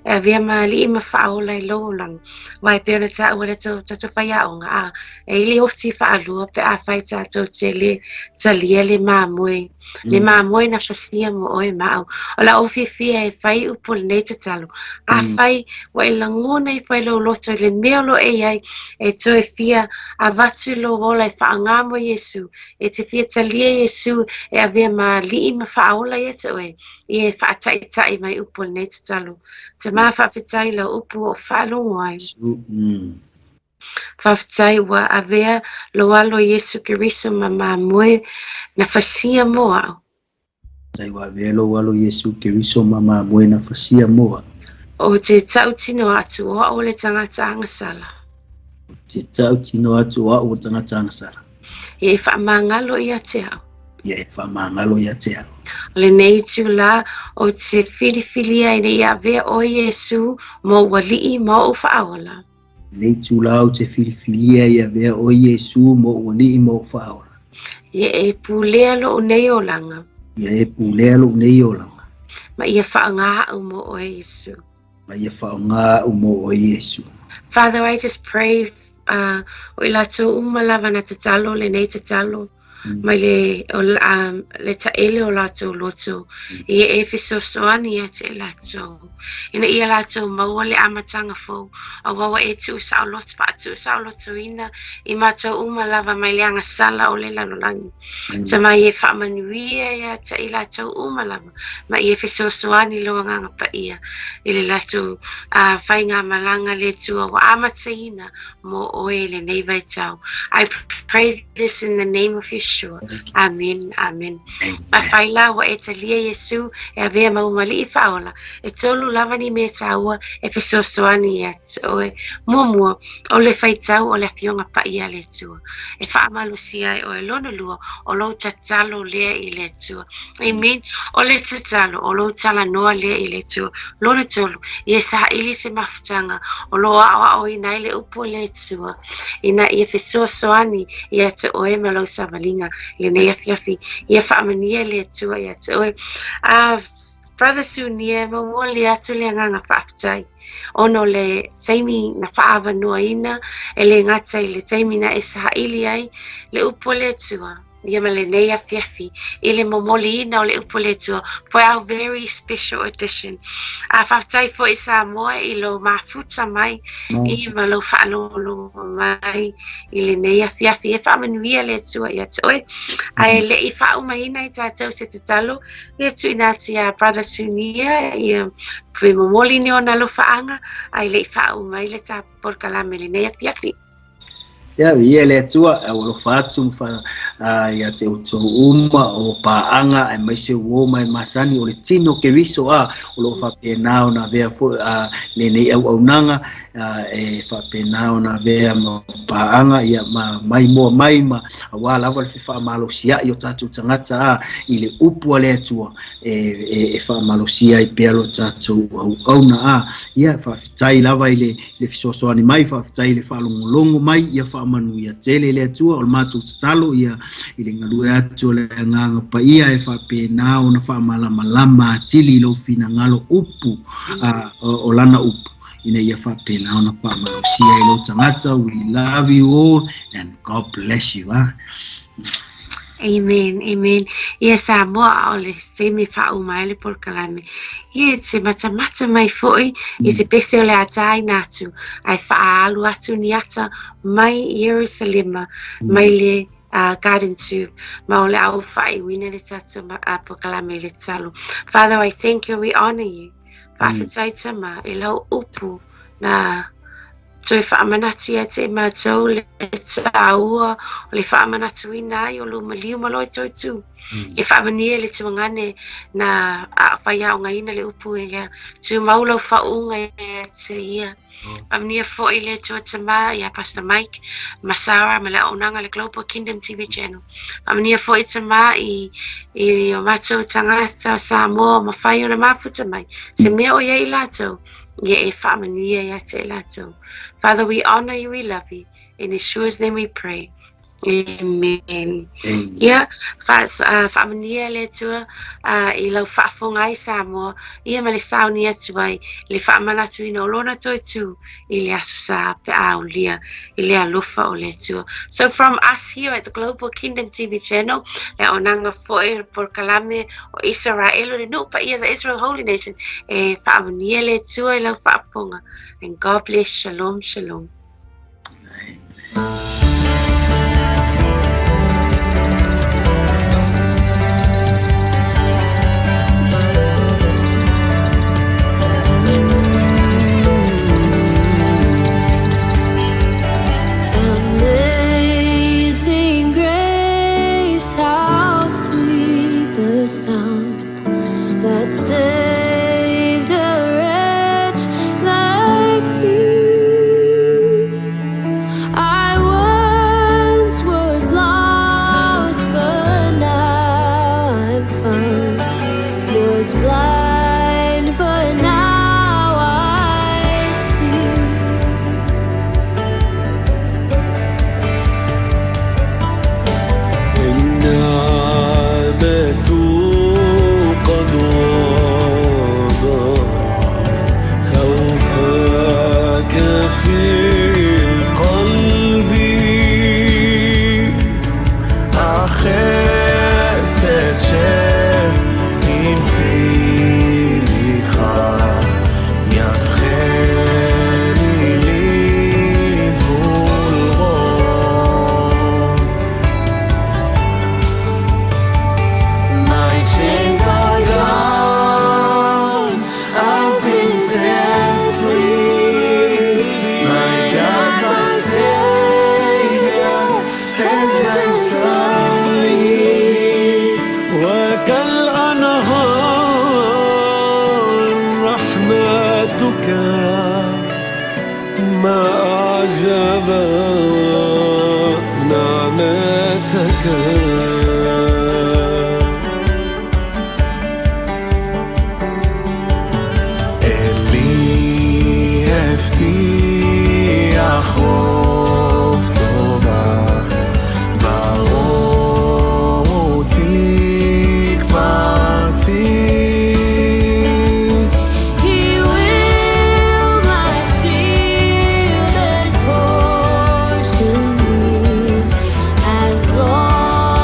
e via mali ma fa o le lo lang wai pena ta o le to fai a nga e le ofti fa alu pe a fai ta to tele talia le mamoe na fasia mo oe ma o la ofifia e fai upol nei te talo a fai wa e langona e fai lo loto le meolo e ai e to e fia a vatu lo wola e whaangamo Yesu e te fia talia Yesu e a vea ma li ma whaola e te oe e whaatai mai upol nei te talo te maa whaapetai la upu o whaalongo ai whaapetai wa a vea lo alo Yesu Kiriso ma moe na fasia mo au Sai wa velo walo Yesu Kiriso mama buena fasia moa. O te tautino atu o le tangata angasala. Te tautino atu o tangata angasala. E whaamangalo ia te au. Whaamangalo ia te au. Le nei tu la o te whiriwhiria i ia vea o Yesu mo walii mo o whaawala. Nei tu la o te whiriwhiria ia vea o Yesu mo walii mo o whaawala. E pulea lo o nei o langa. E pulea lo nei o langa. Ma ia whaanga mo o Yesu. Father, I just pray o ilato umalava na te talo le nei te talo. Mai le taele o lato loto i e fisosoani a te lato ina ia lato maua le amatanga fo a wawa e tu sa loto pa tu sa loto ina I mato uma lava mai le anga sala o le lalolangi sa mai e whaamanuia ia ta I lato uma lava mai e fisosoani lo anga pa ia I le lato whainga malanga le tua wa amataina mo oe le nei vai tau. I pray this in the name of Yeshua. Amen. Mafaila wa etalia Yesu e avea maumali I faola e tolu lava ni me taua e fesosoani at oe mumua o le faitau o le fionga pa ia le tua e faamalusia o e lona lua o lo tatalo lea I le tua. Amen. O le tatalo o lo tala noa lea I le tua lona tolu I e saha ili se mafutanga o lo o ina ile upo le tua ina I e fesosoani I ate oe malo savalinga le nei afiafi ia whaamania le tua ia te oe Brother Sunia mo le atu le nganga whaapitai ono le taimi na whaava noa ina e le ngatai le taimi na e saha ili ai le upo le tua ia ma le nei afiafi I le momoli ina o le upo le tua for our very special edition whaapitai fo I Samoa I lo mafuta mai I ma lo whaalolo mai I le nei afiafi e whaamanuia le tua ia te oe ai le I whaumahina I tātou se te talo ia tu inati a Brother Sunia ia pui momoli ni o na lo whaanga ai le I whaumai le tā porkalame le nei afiafi. ia le atua o lo fatu fa ia te uto uma o paanga e mai se wo mai masani o le tino ke riso o lo fa penao na vea fo le nei au nanga e fa penao na vea mo paanga ia mai mo mai ma wa lava le fa malosia i o tatu tangata i le upu le atua e fa malosia i pelo tatu au na ia fa fitai lava i le fisoso ani mai fa fitai le fa longo mai ia fa manu ia tele le atua o matu tatalo ia i le ngalu atu le nganga pa ia e fa penao na fa malama atili lo fina ngalo upu o lana upu ina ia fa penao na fa malosia i lo tangata. We love you all and God bless you. Amen, amen. Ia sa moa o le se me wha umai le porkalame. Ia te mata mai foi, i se pese o le atai natu, ai wha alu atu ni ata mai Jerusalema, mai le garden to ma o le au whai wina le tata porkalame le talo. Father, I thank you, we honor you. Whawhitai tama, e lau upu na so e whaamanati e te mātou le tāua o le whaamanatu i nai o lo maliu malo e toi tu. E whaamania le tuangane na whaia o ngaina le upu e lea tu maulau whaunga e te ia. Whaamania fo i le tua tama i a Pastor Mike Masara ma le aunanga le Global Kingdom TV channel. Whaamania fo i tama i o mātou tangata o Samoa ma whai o na maputa mai. Se mea o iei lātou. Father, we honor you, we love you. In Yeshua's name we pray. Amen. Yeah, whaamania le tua I lau whaafongai Samoa, ia ma le sauni atu ai, le whaamanatu ina o lona toi tu, I le aso sa pe au lia, I le alofa o le tua. So from us here at the Global Kingdom TV channel, le onanga foe por kalame o Israel o le no pa ia the Israel Holy Nation, e whaamania le tua I lau whaaponga. And God bless, shalom, shalom. Sound that saved a wretch like me. I once was lost, but now I'm found. Was blind, but now I see. As long